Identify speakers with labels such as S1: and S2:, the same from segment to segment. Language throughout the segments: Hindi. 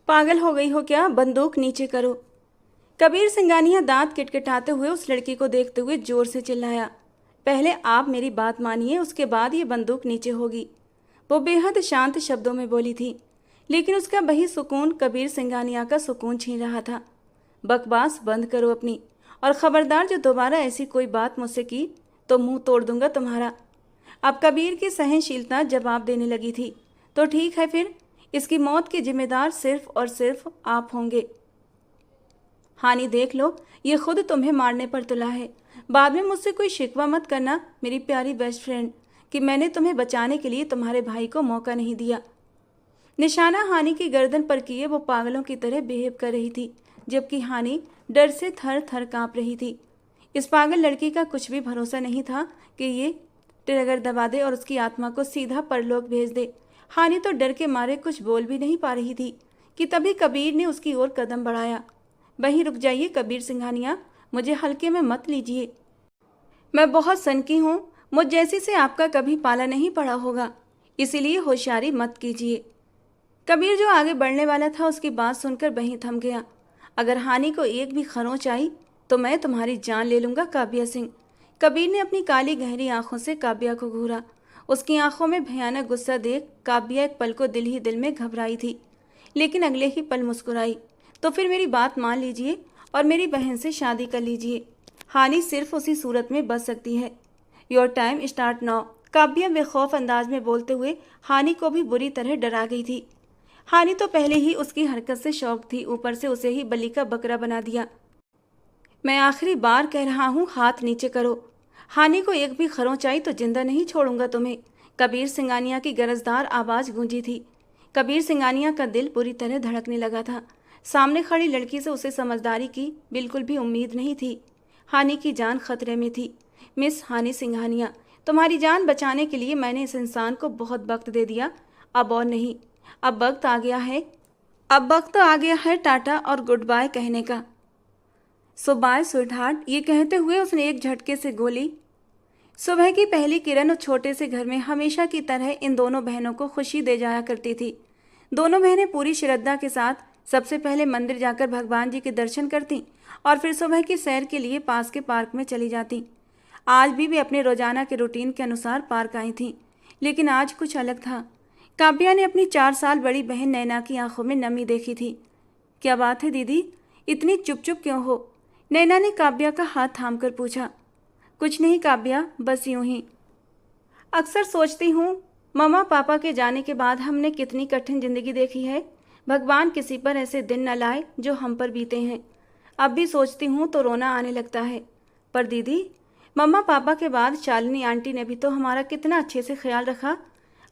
S1: पागल हो गई हो क्या? बंदूक नीचे करो। कबीर सिंगानिया दांत किटकिटाते हुए उस लड़की को देखते हुए जोर से चिल्लाया। पहले आप मेरी बात मानिए, उसके बाद ये बंदूक नीचे होगी। वो बेहद शांत शब्दों में बोली थी, लेकिन उसका वही सुकून कबीर सिंगानिया का सुकून छीन रहा था। बकवास बंद करो अपनी, और खबरदार जो दोबारा ऐसी कोई बात मुझसे की तो मुंह तोड़ दूंगा तुम्हारा। अब कबीर की सहनशीलता जवाब देने लगी थी। तो ठीक है फिर, इसकी मौत के जिम्मेदार सिर्फ और सिर्फ आप होंगे। हानि देख लो, ये खुद तुम्हें मारने पर तुला है। बाद में मुझसे कोई शिकवा मत करना मेरी प्यारी बेस्ट फ्रेंड, कि मैंने तुम्हें बचाने के लिए तुम्हारे भाई को मौका नहीं दिया। निशाना हानि की गर्दन पर किए वो पागलों की तरह बिहेव कर रही थी, जबकि हानि डर से थर थर कांप रही थी। इस पागल लड़की का कुछ भी भरोसा नहीं था कि ये ट्रिगर दबा दे और उसकी आत्मा को सीधा परलोक भेज दे। हानि तो डर के मारे कुछ बोल भी नहीं पा रही थी कि तभी कबीर ने उसकी ओर कदम बढ़ाया। वहीं रुक जाइए कबीर सिंघानिया, मुझे हल्के में मत लीजिए। मैं बहुत सनकी हूँ, मुझ जैसी से आपका कभी पाला नहीं पड़ा होगा, इसीलिए होशियारी मत कीजिए। कबीर जो आगे बढ़ने वाला था उसकी बात सुनकर वहीं थम गया। अगर हानि को एक भी खरोंच आई तो मैं तुम्हारी जान ले लूंगा काव्या सिंह। कबीर ने अपनी काली गहरी आंखों से काव्या को घूरा। उसकी आंखों में भयानक गुस्सा देख काव्या एक पल को दिल ही दिल में घबराई थी, लेकिन अगले ही पल मुस्कुराई। तो फिर मेरी बात मान लीजिए और मेरी बहन से शादी कर लीजिए। हानि सिर्फ उसी सूरत में बच सकती है। Your time start now, Kavya बेखौफ अंदाज में बोलते हुए हानि को भी बुरी तरह डरा गई थी। हानि तो पहले ही उसकी हरकत से शौक थी, ऊपर से उसे ही बलि का बकरा बना दिया। मैं आखिरी बार कह रहा हूँ, हाथ नीचे करो। हानि को एक भी खरोंच आई तो जिंदा नहीं छोड़ूंगा तुम्हें। कबीर सिंगानिया की गरजदार आवाज गूंजी थी। कबीर सिंगानिया का दिल बुरी तरह धड़कने लगा था। सामने खड़ी लड़की से उसे समझदारी की बिल्कुल भी उम्मीद नहीं थी। हानि की जान खतरे में थी। मिस हानि सिंघानिया, तुम्हारी जान बचाने के लिए मैंने इस इंसान को बहुत वक्त दे दिया, अब और नहीं। अब वक्त आ गया है टाटा और गुड बाय कहने का। सो बाय स्वीटहार्ट, ये कहते हुए उसने एक झटके से गोली। सुबह की पहली किरण उस छोटे से घर में हमेशा की तरह इन दोनों बहनों को खुशी दे जाया करती थी। दोनों बहनें पूरी श्रद्धा के साथ सबसे पहले मंदिर जाकर भगवान जी के दर्शन करती और फिर सुबह की सैर के लिए पास के पार्क में चली जाती। आज भी वे अपने रोजाना के रूटीन के अनुसार पार्क आई थीं, लेकिन आज कुछ अलग था। काव्या ने अपनी 4 साल बड़ी बहन नैना की आंखों में नमी देखी थी। क्या बात है दीदी, इतनी चुप चुप क्यों हो? नैना ने काव्या का हाथ थामकर पूछा। कुछ नहीं काव्या, बस यूं ही। अक्सर सोचती हूँ, मम्मा पापा के जाने के बाद हमने कितनी कठिन जिंदगी देखी है। भगवान किसी पर ऐसे दिन न लाए जो हम पर बीते हैं। अब भी सोचती हूँ तो रोना आने लगता है। पर दीदी, मम्मा पापा के बाद शालिनी आंटी ने भी तो हमारा कितना अच्छे से ख्याल रखा।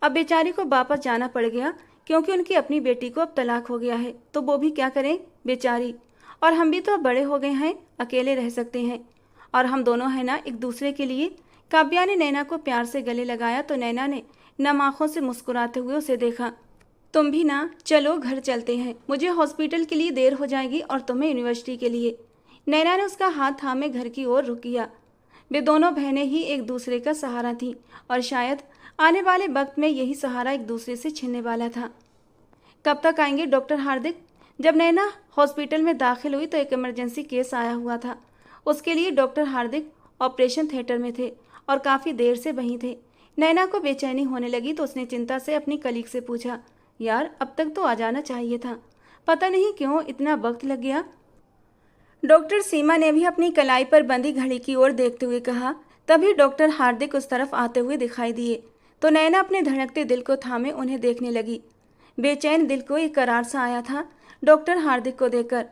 S1: अब बेचारी को वापस जाना पड़ गया क्योंकि उनकी अपनी बेटी को अब तलाक हो गया है, तो वो भी क्या करें बेचारी। और हम भी तो अब बड़े हो गए हैं, अकेले रह सकते हैं। और हम दोनों हैं ना एक दूसरे के लिए। काव्या ने नैना को प्यार से गले लगाया तो नैना ने नम आंखों से मुस्कुराते हुए उसे देखा। तुम भी ना, चलो घर चलते हैं, मुझे हॉस्पिटल के लिए देर हो जाएगी और तुम्हें यूनिवर्सिटी के लिए। नैना ने उसका हाथ थामे घर की ओर रुक किया। वे दोनों बहनें ही एक दूसरे का सहारा थीं और शायद आने वाले वक्त में यही सहारा एक दूसरे से छिनने वाला था। कब तक आएंगे डॉक्टर हार्दिक? जब नैना हॉस्पिटल में दाखिल हुई तो एक इमरजेंसी केस आया हुआ था। उसके लिए डॉक्टर हार्दिक ऑपरेशन थिएटर में थे और काफ़ी देर से वहीं थे। नैना को बेचैनी होने लगी तो उसने चिंता से अपनी कलीग से पूछा, यार अब तक तो आ जाना चाहिए था, पता नहीं क्यों इतना वक्त लग गया। डॉक्टर सीमा ने भी अपनी कलाई पर बंधी घड़ी की ओर देखते हुए कहा। तभी डॉक्टर हार्दिक उस तरफ आते हुए दिखाई दिए तो नैना अपने धड़कते दिल को थामे उन्हें देखने लगी। बेचैन दिल को एक करार सा आया था डॉक्टर हार्दिक को देखकर।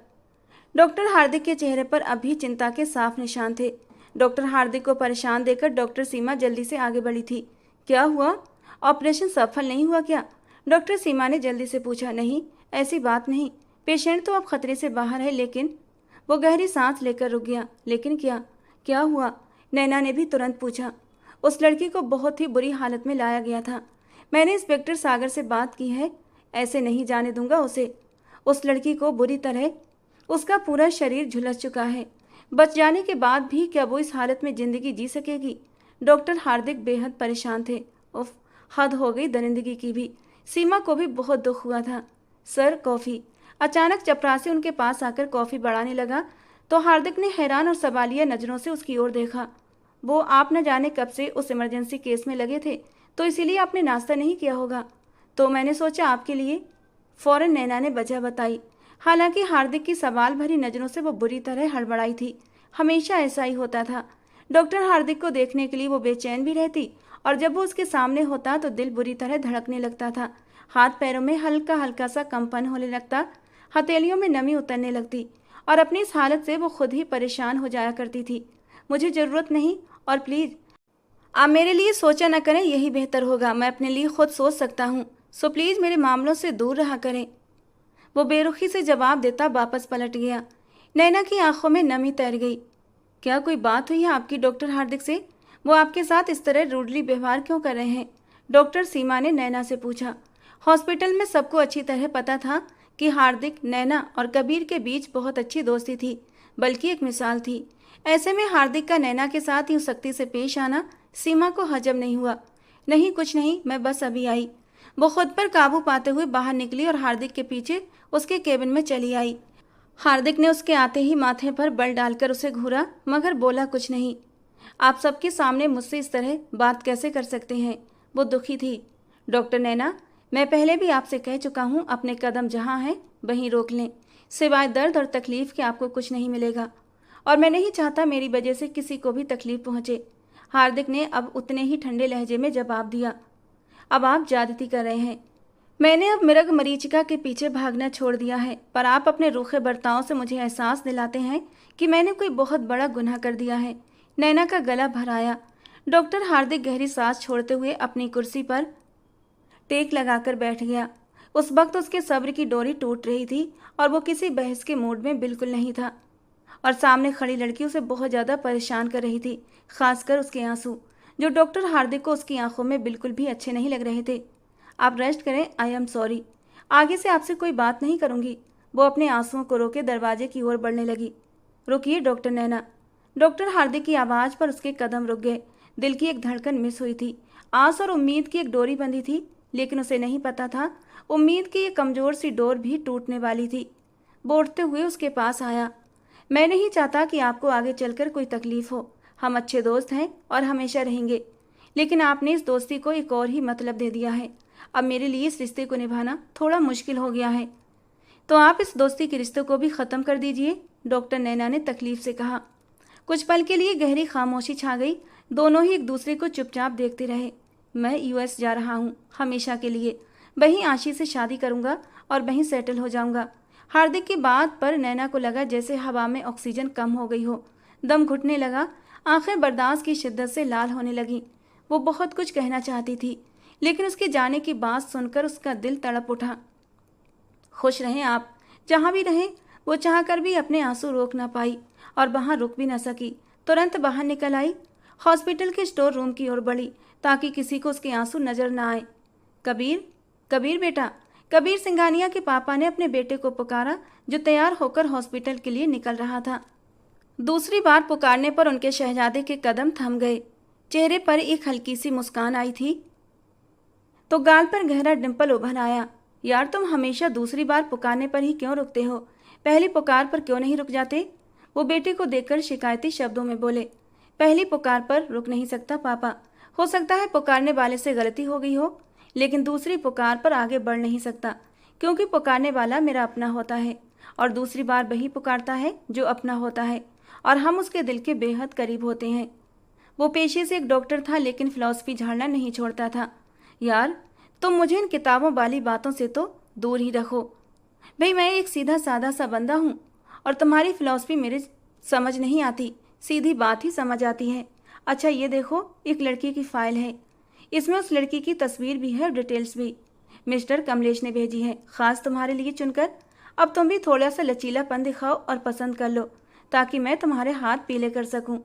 S1: डॉक्टर हार्दिक के चेहरे पर अभी चिंता के साफ निशान थे। डॉक्टर हार्दिक को परेशान देखकर डॉक्टर सीमा जल्दी से आगे बढ़ी थी। क्या हुआ, ऑपरेशन सफल नहीं हुआ क्या? डॉक्टर सीमा ने जल्दी से पूछा। नहीं, ऐसी बात नहीं, पेशेंट तो अब खतरे से बाहर है। लेकिन वो गहरी सांस लेकर रुक गया। लेकिन क्या क्या हुआ? नैना ने भी तुरंत पूछा। उस लड़की को बहुत ही बुरी हालत में लाया गया था। मैंने इंस्पेक्टर सागर से बात की है, ऐसे नहीं जाने दूंगा उसे। उस लड़की को बुरी तरह, उसका पूरा शरीर झुलस चुका है। बच जाने के बाद भी क्या वो इस हालत में जिंदगी जी सकेगी? डॉक्टर हार्दिक बेहद परेशान थे। उफ, हद हो गई दरिंदगी की भी। सीमा को भी बहुत दुख हुआ था। Sir coffee. अचानक चपरासी उनके पास आकर कॉफ़ी बढ़ाने लगा तो हार्दिक ने हैरान और सवालिया नज़रों से उसकी ओर देखा। वो आप न जाने कब से उस इमरजेंसी केस में लगे थे, तो इसीलिए आपने नाश्ता नहीं किया होगा, तो मैंने सोचा आपके लिए। फौरन नैना ने वजह बताई। हालांकि हार्दिक की सवाल भरी नज़रों से वो बुरी तरह हड़बड़ाई थी। हमेशा ऐसा ही होता था। डॉक्टर हार्दिक को देखने के लिए वो बेचैन भी रहती और जब वो उसके सामने होता तो दिल बुरी तरह धड़कने लगता था। हाथ पैरों में हल्का हल्का सा कंपन होने लगता, हथेलियों में नमी उतरने लगती और अपनी इस हालत से वो खुद ही परेशान हो जाया करती थी। मुझे ज़रूरत नहीं, और प्लीज़ आप मेरे लिए सोचा न करें, यही बेहतर होगा। मैं अपने लिए खुद सोच सकता हूँ, सो प्लीज़ मेरे मामलों से दूर रहा करें। वो बेरुखी से जवाब देता वापस पलट गया। नैना की आंखों में नमी तैर गई। क्या कोई बात हुई है आपकी डॉक्टर हार्दिक से? वो आपके साथ इस तरह रूडली व्यवहार क्यों कर रहे हैं? डॉक्टर सीमा ने नैना से पूछा। हॉस्पिटल में सबको अच्छी तरह पता था कि हार्दिक, नैना और कबीर के बीच बहुत अच्छी दोस्ती थी, बल्कि एक मिसाल थी। ऐसे में हार्दिक का नैना के साथ यूं सख्ती से पेश आना सीमा को हजम नहीं हुआ। नहीं, कुछ नहीं, मैं बस अभी आई। वो खुद पर काबू पाते हुए बाहर निकली और हार्दिक के पीछे उसके केबिन में चली आई। हार्दिक ने उसके आते ही माथे पर बल डालकर उसे घूरा, मगर बोला कुछ नहीं। आप सबके सामने मुझसे इस तरह बात कैसे कर सकते हैं? वो दुखी थी। डॉक्टर नैना, मैं पहले भी आपसे कह चुका हूँ, अपने कदम जहाँ हैं वहीं रोक लें। सिवाय दर्द और तकलीफ के आपको कुछ नहीं मिलेगा, और मैं नहीं चाहता मेरी वजह से किसी को भी तकलीफ पहुँचे। हार्दिक ने अब उतने ही ठंडे लहजे में जवाब दिया। अब आप ज्यादती कर रहे हैं। मैंने अब मृग मरीचिका के पीछे भागना छोड़ दिया है, पर आप अपने रूखे बर्ताव से मुझे एहसास दिलाते हैं कि मैंने कोई बहुत बड़ा गुनाह कर दिया है। नैना का गला भर आया। डॉक्टर हार्दिक गहरी सांस छोड़ते हुए अपनी कुर्सी पर टेक लगाकर बैठ गया। उस वक्त उसके सब्र की डोरी टूट रही थी और वो किसी बहस के मूड में बिल्कुल नहीं था। और सामने खड़ी लड़की उसे बहुत ज़्यादा परेशान कर रही थी, खासकर उसके आंसू, जो डॉक्टर हार्दिक को उसकी आंखों में बिल्कुल भी अच्छे नहीं लग रहे थे। आप रेस्ट करें, आई एम सॉरी। आगे से आपसे कोई बात नहीं करूंगी। वो अपने आंसुओं को रोके दरवाजे की ओर बढ़ने लगी। रुकिए डॉक्टर नैना। डॉक्टर हार्दिक की आवाज़ पर उसके कदम रुक गए। दिल की एक धड़कन मिस हुई थी। आस और उम्मीद की एक डोरी बंधी थी, लेकिन उसे नहीं पता था उम्मीद की ये कमज़ोर सी डोर भी टूटने वाली थी। बोलते हुए उसके पास आया। मैं नहीं चाहता कि आपको आगे चलकर कोई तकलीफ हो। हम अच्छे दोस्त हैं और हमेशा रहेंगे, लेकिन आपने इस दोस्ती को एक और ही मतलब दे दिया है। अब मेरे लिए इस रिश्ते को निभाना थोड़ा मुश्किल हो गया है, तो आप इस दोस्ती के रिश्ते को भी ख़त्म कर दीजिए, डॉक्टर नैना ने तकलीफ से कहा। कुछ पल के लिए गहरी खामोशी छा गई। दोनों ही एक दूसरे को चुपचाप देखते रहे। मैं यूएस जा रहा हूँ हमेशा के लिए। वहीं आशी से शादी करूँगा और वहीं सेटल हो जाऊँगा। हार्दिक की बात पर नैना को लगा जैसे हवा में ऑक्सीजन कम हो गई हो। दम घुटने लगा। आंखें बर्दाश्त की शिद्दत से लाल होने लगीं। वो बहुत कुछ कहना चाहती थी, लेकिन उसके जाने की बात सुनकर उसका दिल तड़प उठा। खुश रहें आप, जहाँ भी रहें। वो चाहकर भी अपने आंसू रोक ना पाई और वहाँ रुक भी ना सकी। तुरंत बाहर निकल आई। हॉस्पिटल के स्टोर रूम की ओर बढ़ी ताकि किसी को उसके आंसू नजर ना आए। कबीर, कबीर बेटा। कबीर सिंघानिया के पापा ने अपने बेटे को पुकारा, जो तैयार होकर हॉस्पिटल के लिए निकल रहा था। दूसरी बार पुकारने पर उनके शहजादे के कदम थम गए। चेहरे पर एक हल्की सी मुस्कान आई थी तो गाल पर गहरा डिंपल उभर आया। यार, तुम हमेशा दूसरी बार पुकारने पर ही क्यों रुकते हो? पहली पुकार पर क्यों नहीं रुक जाते? वो बेटे को देखकर शिकायती शब्दों में बोले। पहली पुकार पर रुक नहीं सकता पापा। हो सकता है पुकारने वाले से गलती हो गई हो, लेकिन दूसरी पुकार पर आगे बढ़ नहीं सकता, क्योंकि पुकारने वाला मेरा अपना होता है और दूसरी बार वही पुकारता है जो अपना होता है, और हम उसके दिल के बेहद करीब होते हैं। वो पेशे से एक डॉक्टर था, लेकिन फिलॉसफी झाड़ना नहीं छोड़ता था। यार, तुम मुझे इन किताबों वाली बातों से तो दूर ही रखो। भाई, मैं एक सीधा साधा सा बंदा हूँ और तुम्हारी फिलॉसफी मेरे समझ नहीं आती। सीधी बात ही समझ आती है। अच्छा, ये देखो, एक लड़की की फाइल है। इसमें उस लड़की की तस्वीर भी है और डिटेल्स भी। मिस्टर कमलेश ने भेजी है, खास तुम्हारे लिए चुनकर। अब तुम भी थोड़ा सा लचीलापन दिखाओ और पसंद कर लो, ताकि मैं तुम्हारे हाथ पीले कर सकूं।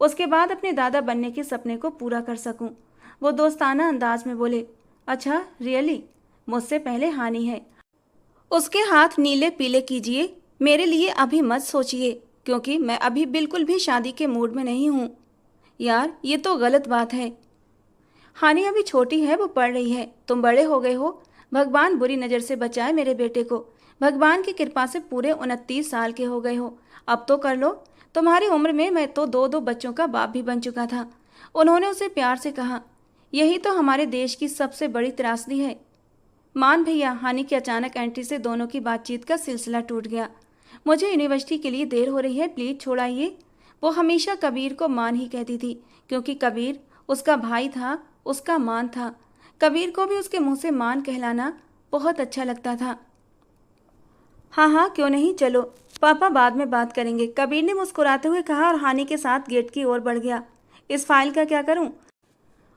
S1: उसके बाद अपने दादा बनने के सपने को पूरा कर सकूं। वो दोस्ताना अंदाज में बोले। अच्छा, रियली? मुझसे पहले हानि है। उसके हाथ नीले पीले कीजिए। मेरे लिए अभी मत सोचिए, क्योंकि मैं अभी बिल्कुल भी शादी के मूड में नहीं हूँ। यार, ये तो गलत बात है। हानि अभी छोटी है, वो पढ़ रही है। तुम बड़े हो गए हो, भगवान बुरी नज़र से बचाए मेरे बेटे को। भगवान की कृपा से पूरे 29 साल के हो गए हो। अब तो कर लो। तुम्हारी उम्र में मैं तो दो दो बच्चों का बाप भी बन चुका था। उन्होंने उसे प्यार से कहा। यही तो हमारे देश की सबसे बड़ी त्रासदी है। मान भैया, हानि की अचानक एंट्री से दोनों की बातचीत का सिलसिला टूट गया। मुझे यूनिवर्सिटी के लिए देर हो रही है, प्लीज छोड़ाइए। वो हमेशा कबीर को मान ही कहती थी, क्योंकि कबीर उसका भाई था, उसका मान था। कबीर को भी उसके मुंह से मान कहलाना बहुत अच्छा लगता था। हाँ हाँ, क्यों नहीं, चलो पापा बाद में बात करेंगे, कबीर ने मुस्कुराते हुए कहा और हानि के साथ गेट की ओर बढ़ गया। इस फाइल का क्या करूं?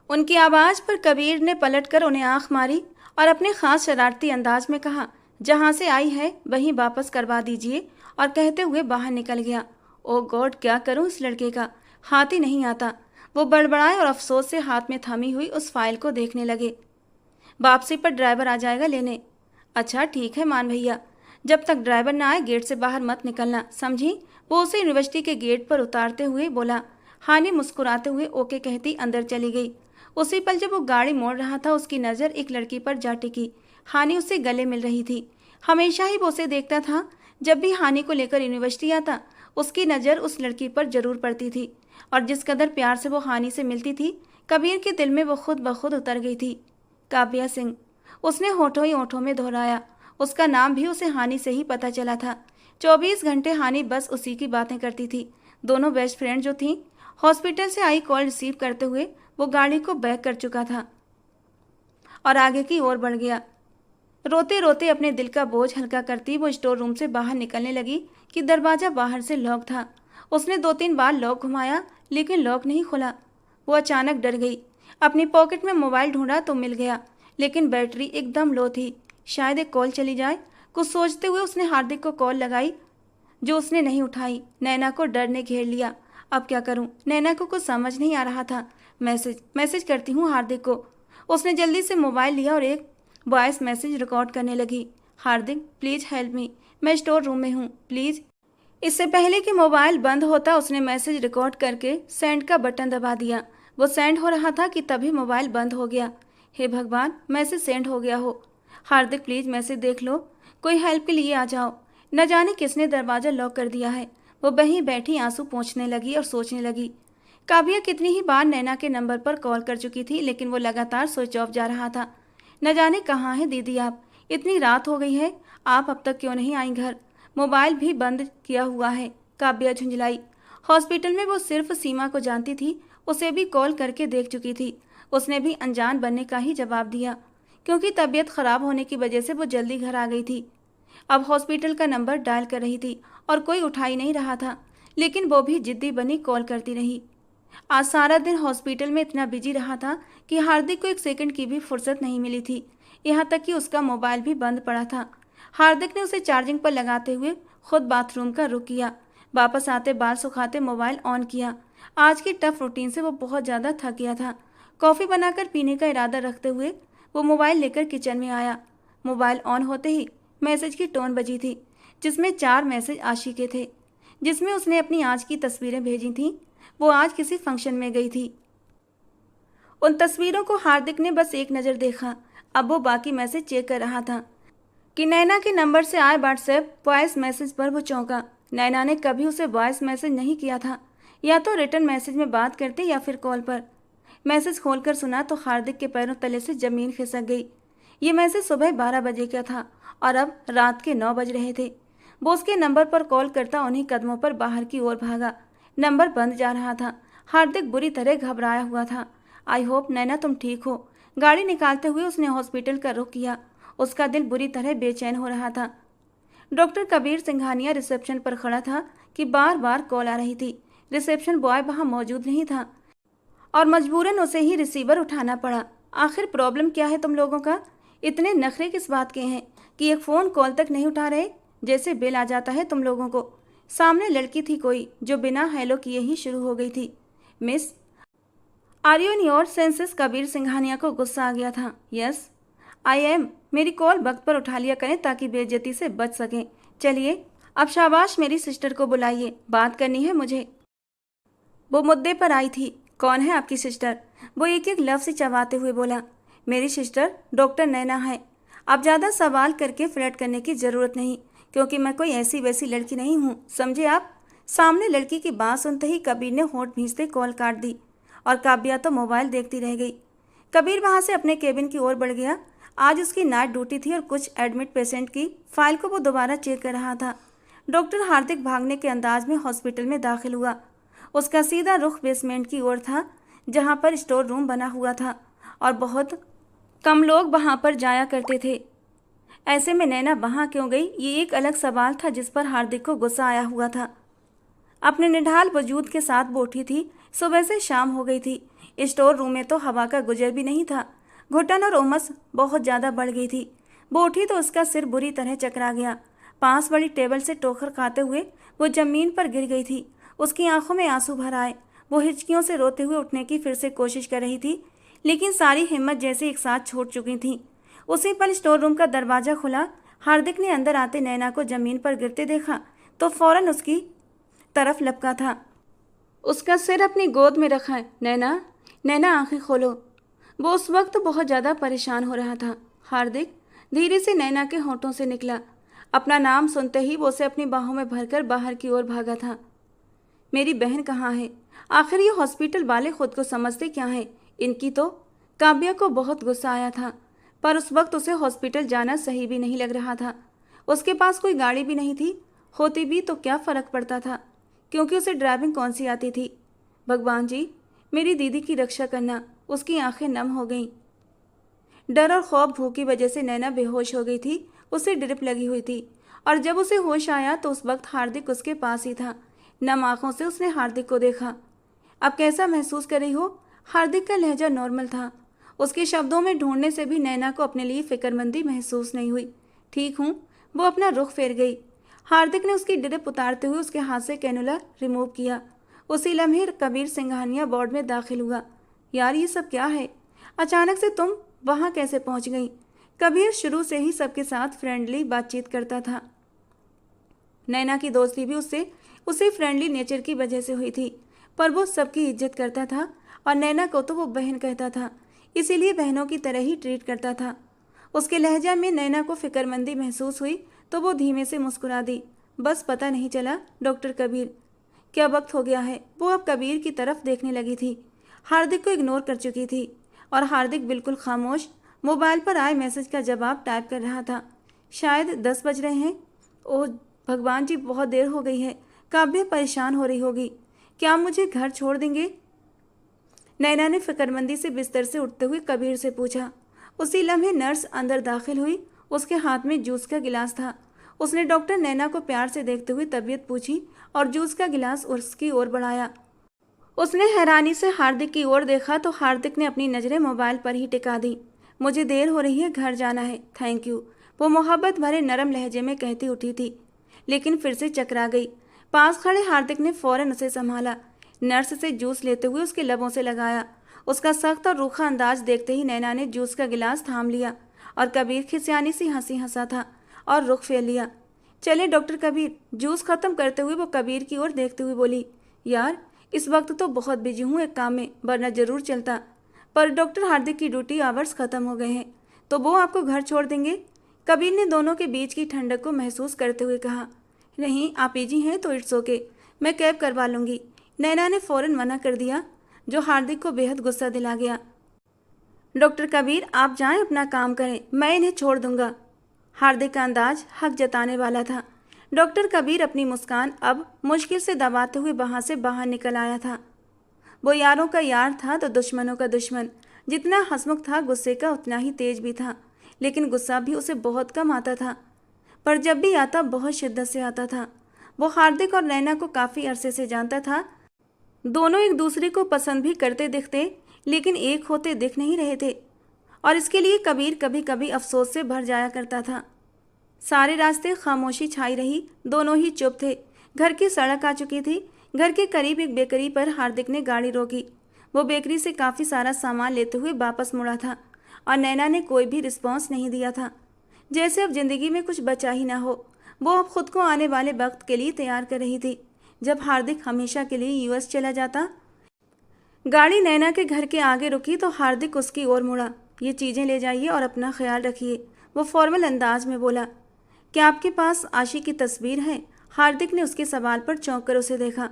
S1: उनकी आवाज़ पर कबीर ने पलटकर उन्हें आंख मारी और अपने खास शरारती अंदाज में कहा, जहाँ से आई है वहीं वापस करवा दीजिए, और कहते हुए बाहर निकल गया। ओ गॉड, क्या करूं इस लड़के का, हाथ ही नहीं आता। वो बड़बड़ाए और अफसोस से हाथ में थमी हुई उस फाइल को देखने लगे। वापसी पर ड्राइवर आ जाएगा लेने। अच्छा ठीक है मान भैया, जब तक ड्राइवर ना आए गेट से बाहर मत निकलना, समझी? वो उसे यूनिवर्सिटी के गेट पर उतारते हुए बोला। हानि मुस्कुराते हुए ओके कहती अंदर चली गई। उसी पल जब वो गाड़ी मोड़ रहा था, उसकी नज़र एक लड़की पर जा टिकी। हानि उससे गले मिल रही थी। हमेशा ही वो उसे देखता था। जब भी हानि को लेकर यूनिवर्सिटी आता, उसकी नज़र उस लड़की पर जरूर पड़ती थी, और जिस कदर प्यार से वो हानि से मिलती थी, कबीर के दिल में वो खुद ब खुद उतर गई थी। काव्या सिंह, उसने होठों ही होठों में दोहराया। उसका नाम भी उसे हानि से ही पता चला था। 24 घंटे हानि बस उसी की बातें करती थी। दोनों बेस्ट फ्रेंड जो थीं, हॉस्पिटल से आई कॉल रिसीव करते हुए वो गाड़ी को बैक कर चुका था और आगे की ओर बढ़ गया। रोते रोते अपने दिल का बोझ हल्का करती वो स्टोर रूम से बाहर निकलने लगी कि दरवाज़ा बाहर से लॉक था। उसने 2-3 बार लॉक घुमाया, लेकिन लॉक नहीं खुला। वो अचानक डर गई। अपनी पॉकेट में मोबाइल ढूंढा तो मिल गया, लेकिन बैटरी एकदम लो थी। शायद एक कॉल चली जाए, कुछ सोचते हुए उसने हार्दिक को कॉल लगाई, जो उसने नहीं उठाई। नैना को डर ने घेर लिया। अब क्या करूं? नैना को कुछ समझ नहीं आ रहा था। मैसेज करती हूँ हार्दिक को। उसने जल्दी से मोबाइल लिया और एक वॉइस मैसेज रिकॉर्ड करने लगी। हार्दिक, प्लीज़ हेल्प मी, मैं स्टोर रूम में हूँ, प्लीज़। इससे पहले कि मोबाइल बंद होता, उसने मैसेज रिकॉर्ड करके सेंड का बटन दबा दिया। वो सेंड हो रहा था कि तभी मोबाइल बंद हो गया। हे भगवान, मैसेज सेंड हो गया हो। हार्दिक प्लीज़ मैसेज देख लो, कोई हेल्प के लिए आ जाओ। न जाने किसने दरवाज़ा लॉक कर दिया है। वो वहीं बैठी आंसू पोंछने लगी और सोचने लगी। काव्या कितनी ही बार नैना के नंबर पर कॉल कर चुकी थी, लेकिन वो लगातार स्विच ऑफ जा रहा था। न जाने कहाँ हैं दीदी आप, इतनी रात हो गई है, आप अब तक क्यों नहीं आई घर? मोबाइल भी बंद किया हुआ है। काव्या झुंझलाई। हॉस्पिटल में वो सिर्फ सीमा को जानती थी, उसे भी कॉल करके देख चुकी थी। उसने भी अनजान बनने का ही जवाब दिया, क्योंकि तबीयत खराब होने की वजह से वो जल्दी घर आ गई थी। अब हॉस्पिटल का नंबर डायल कर रही थी और कोई उठा ही नहीं रहा था, लेकिन वो भी जिद्दी बनी कॉल करती रही। आज सारा दिन हॉस्पिटल में इतना बिजी रहा था कि हार्दिक को एक सेकंड की भी फुर्सत नहीं मिली थी। यहाँ तक कि उसका मोबाइल भी बंद पड़ा था। हार्दिक ने उसे चार्जिंग पर लगाते हुए खुद बाथरूम का रुख किया। वापस आते बाल सुखाते मोबाइल ऑन किया। आज की टफ रूटीन से वो बहुत ज़्यादा थक गया था। कॉफ़ी बनाकर पीने का इरादा रखते हुए वो मोबाइल लेकर किचन में आया। मोबाइल ऑन होते ही मैसेज की टोन बजी थी, जिसमें 4 मैसेज आशी के थे, जिसमें उसने अपनी आज की तस्वीरें भेजी थीं। वो आज किसी फंक्शन में गई थी। उन तस्वीरों को हार्दिक ने बस एक नज़र देखा। अब वो बाकी मैसेज चेक कर रहा था कि नैना के नंबर से आए व्हाट्सएप वॉइस मैसेज पर वो चौंका। नैना ने कभी उसे वॉइस मैसेज नहीं किया था, या तो रिटर्न मैसेज में बात करते या फिर कॉल पर। मैसेज खोलकर सुना तो हार्दिक के पैरों तले से ज़मीन खिसक गई। ये मैसेज सुबह 12 बजे का था और अब रात के 9 बज रहे थे। वो उसके नंबर पर कॉल करता उन्हीं कदमों पर बाहर की ओर भागा। नंबर बंद जा रहा था। हार्दिक बुरी तरह घबराया हुआ था। आई होप नैना तुम ठीक हो। गाड़ी निकालते हुए उसने हॉस्पिटल का रुख किया। उसका दिल बुरी तरह बेचैन हो रहा था। डॉक्टर कबीर सिंघानिया रिसेप्शन पर खड़ा था कि बार बार कॉल आ रही थी। रिसेप्शन बॉय वहाँ मौजूद नहीं था और मजबूरन उसे ही रिसीवर उठाना पड़ा। आखिर प्रॉब्लम क्या है तुम लोगों का? इतने नखरे किस बात के हैं कि एक फ़ोन कॉल तक नहीं उठा रहे? जैसे बिल आ जाता है तुम लोगों को। सामने लड़की थी कोई, जो बिना हेलो किए ही शुरू हो गई थी। Miss, are you in your senses? Kabir Singhania को गुस्सा आ गया था। Yes I am. मेरी कॉल वक्त पर उठा लिया करें ताकि बेइज्जती से बच सकें। चलिए अब शाबाश, मेरी सिस्टर को बुलाइए, बात करनी है मुझे। वो मुद्दे पर आई थी। कौन है आपकी सिस्टर? वो एक एक लफ्ज़ चबाते हुए बोला। मेरी सिस्टर डॉक्टर नैना है। अब ज़्यादा सवाल करके फ्लर्ट करने की ज़रूरत नहीं, क्योंकि मैं कोई ऐसी वैसी लड़की नहीं हूँ, समझे आप। सामने लड़की की बात सुनते ही कबीर ने होंठ भींचते कॉल काट दी और काव्या तो मोबाइल देखती रह गई। कबीर वहाँ से अपने केबिन की ओर बढ़ गया। आज उसकी नाइट ड्यूटी थी और कुछ एडमिट पेशेंट की फाइल को वो दोबारा चेक कर रहा था। डॉक्टर हार्दिक भागने के अंदाज में हॉस्पिटल में दाखिल हुआ। उसका सीधा रुख बेसमेंट की ओर था, जहाँ पर स्टोर रूम बना हुआ था और बहुत कम लोग वहाँ पर जाया करते थे। ऐसे में नैना वहाँ क्यों गई, ये एक अलग सवाल था जिस पर हार्दिक को गुस्सा आया हुआ था। अपने निढाल वजूद के साथ वो उठी थी। सुबह से शाम हो गई थी। स्टोर रूम में तो हवा का गुजर भी नहीं था। घुटन और उमस बहुत ज़्यादा बढ़ गई थी। वो उठी तो उसका सिर बुरी तरह चकरा गया। पास वाली टेबल से ठोकर खाते हुए वो जमीन पर गिर गई थी। उसकी आंखों में आंसू भर आए। वो हिचकियों से रोते हुए उठने की फिर से कोशिश कर रही थी, लेकिन सारी हिम्मत जैसे एक साथ छूट चुकी थी। उसी पल स्टोर रूम का दरवाज़ा खुला। हार्दिक ने अंदर आते नैना को जमीन पर गिरते देखा तो फौरन उसकी तरफ लपका था। उसका सिर अपनी गोद में रखा है। नैना, नैना आंखें खोलो। वो उस वक्त बहुत ज़्यादा परेशान हो रहा था। हार्दिक धीरे से नैना के होंठों से निकला। अपना नाम सुनते ही वो उसे अपनी बाहों में भरकर बाहर की ओर भागा था। मेरी बहन कहाँ है? आखिर ये हॉस्पिटल वाले खुद को समझते क्या हैं? इनकी तो। काव्या को बहुत गुस्सा आया था, पर उस वक्त उसे हॉस्पिटल जाना सही भी नहीं लग रहा था। उसके पास कोई गाड़ी भी नहीं थी। होती भी तो क्या फ़र्क पड़ता था, क्योंकि उसे ड्राइविंग कौन सी आती थी। भगवान जी, मेरी दीदी की रक्षा करना। उसकी आंखें नम हो गईं। डर और खौफ भूख की वजह से नैना बेहोश हो गई थी। उसे ड्रिप लगी हुई थी और जब उसे होश आया तो उस वक्त हार्दिक उसके पास ही था। नम आंखों से उसने हार्दिक को देखा। अब कैसा महसूस कर रही हो? हार्दिक का लहजा नॉर्मल था। उसके शब्दों में ढूंढने से भी नैना को अपने लिए फिक्रमंदी महसूस नहीं हुई। ठीक हूँ। वो अपना रुख फेर गई। हार्दिक ने उसकी ड्रिप उतारते हुए उसके हाथ से कैनुला रिमूव किया। उसी लम्हे कबीर सिंघानिया वार्ड में दाखिल हुआ। यार, ये सब क्या है? अचानक से तुम वहाँ कैसे पहुँच गई? कबीर शुरू से ही सबके साथ फ्रेंडली बातचीत करता था। नैना की दोस्ती भी उसे फ्रेंडली नेचर की वजह से हुई थी, पर वो सबकी इज्जत करता था और नैना को तो वो बहन कहता था, इसीलिए बहनों की तरह ही ट्रीट करता था। उसके लहजा में नैना को फिक्रमंदी महसूस हुई तो वो धीमे से मुस्कुरा दी। बस पता नहीं चला डॉक्टर कबीर। क्या वक्त हो गया है? वो अब कबीर की तरफ देखने लगी थी। हार्दिक को इग्नोर कर चुकी थी और हार्दिक बिल्कुल खामोश मोबाइल पर आए मैसेज का जवाब टाइप कर रहा था। शायद 10 बज रहे हैं। ओह भगवान जी, बहुत देर हो गई है। काव्या परेशान हो रही होगी। क्या मुझे घर छोड़ देंगे? नैना ने फिक्रमंदी से बिस्तर से उठते हुए कबीर से पूछा। उसी लम्हे नर्स अंदर दाखिल हुई। उसके हाथ में जूस का गिलास था। उसने डॉक्टर नैना को प्यार से देखते हुए तबीयत पूछी और जूस का गिलास उसकी ओर बढ़ाया। उसने हैरानी से हार्दिक की ओर देखा तो हार्दिक ने अपनी नज़रें मोबाइल पर ही टिका दी। मुझे देर हो रही है, घर जाना है, थैंक यू, वो मोहब्बत भरे नरम लहजे में कहती उठी थी, लेकिन फिर से चकरा गई। पास खड़े हार्दिक ने फौरन उसे संभाला। नर्स से जूस लेते हुए उसके लबों से लगाया। उसका सख्त और रूखा अंदाज देखते ही नैना ने जूस का गिलास थाम लिया और कबीर खिसियानी सी हंसी हंसा था और रुख फेर लिया। चले डॉक्टर कबीर। जूस खत्म करते हुए वो कबीर की ओर देखते हुए बोली, यार इस वक्त तो बहुत बिजी हूँ एक काम में, वरना जरूर चलता, पर डॉक्टर हार्दिक की ड्यूटी आवर्स ख़त्म हो गए हैं तो वो आपको घर छोड़ देंगे। कबीर ने दोनों के बीच की ठंडक को महसूस करते हुए कहा। नहीं, आप इजी हैं तो इट्स ओके, मैं कैब करवा लूँगी। नैना ने फ़ौरन मना कर दिया, जो हार्दिक को बेहद गुस्सा दिला गया। डॉक्टर कबीर, आप जाएं, अपना काम करें, मैं इन्हें छोड़ दूंगा। हार्दिक का अंदाज हक जताने वाला था। डॉक्टर कबीर अपनी मुस्कान अब मुश्किल से दबाते हुए वहाँ से बाहर निकल आया था। वो यारों का यार था तो दुश्मनों का दुश्मन। जितना हंसमुख था गुस्से का उतना ही तेज भी था, लेकिन गुस्सा भी उसे बहुत कम आता था, पर जब भी आता बहुत शिद्दत से आता था। वो हार्दिक और नैना को काफ़ी अरसे से जानता था। दोनों एक दूसरे को पसंद भी करते दिखते, लेकिन एक होते दिख नहीं रहे थे, और इसके लिए कबीर कभी कभी अफसोस से भर जाया करता था। सारे रास्ते खामोशी छाई रही। दोनों ही चुप थे। घर की सड़क आ चुकी थी। घर के करीब एक बेकरी पर हार्दिक ने गाड़ी रोकी। वो बेकरी से काफ़ी सारा सामान लेते हुए वापस मुड़ा था और नैना ने कोई भी रिस्पॉन्स नहीं दिया था, जैसे अब जिंदगी में कुछ बचा ही ना हो। वो अब खुद को आने वाले वक्त के लिए तैयार कर रही थी, जब हार्दिक हमेशा के लिए यूएस चला जाता। गाड़ी नैना के घर के आगे रुकी तो हार्दिक उसकी ओर मुड़ा। ये चीज़ें ले जाइए और अपना ख्याल रखिए, वो फॉर्मल अंदाज में बोला। क्या आपके पास आशी की तस्वीर है? हार्दिक ने उसके सवाल पर चौंक कर उसे देखा।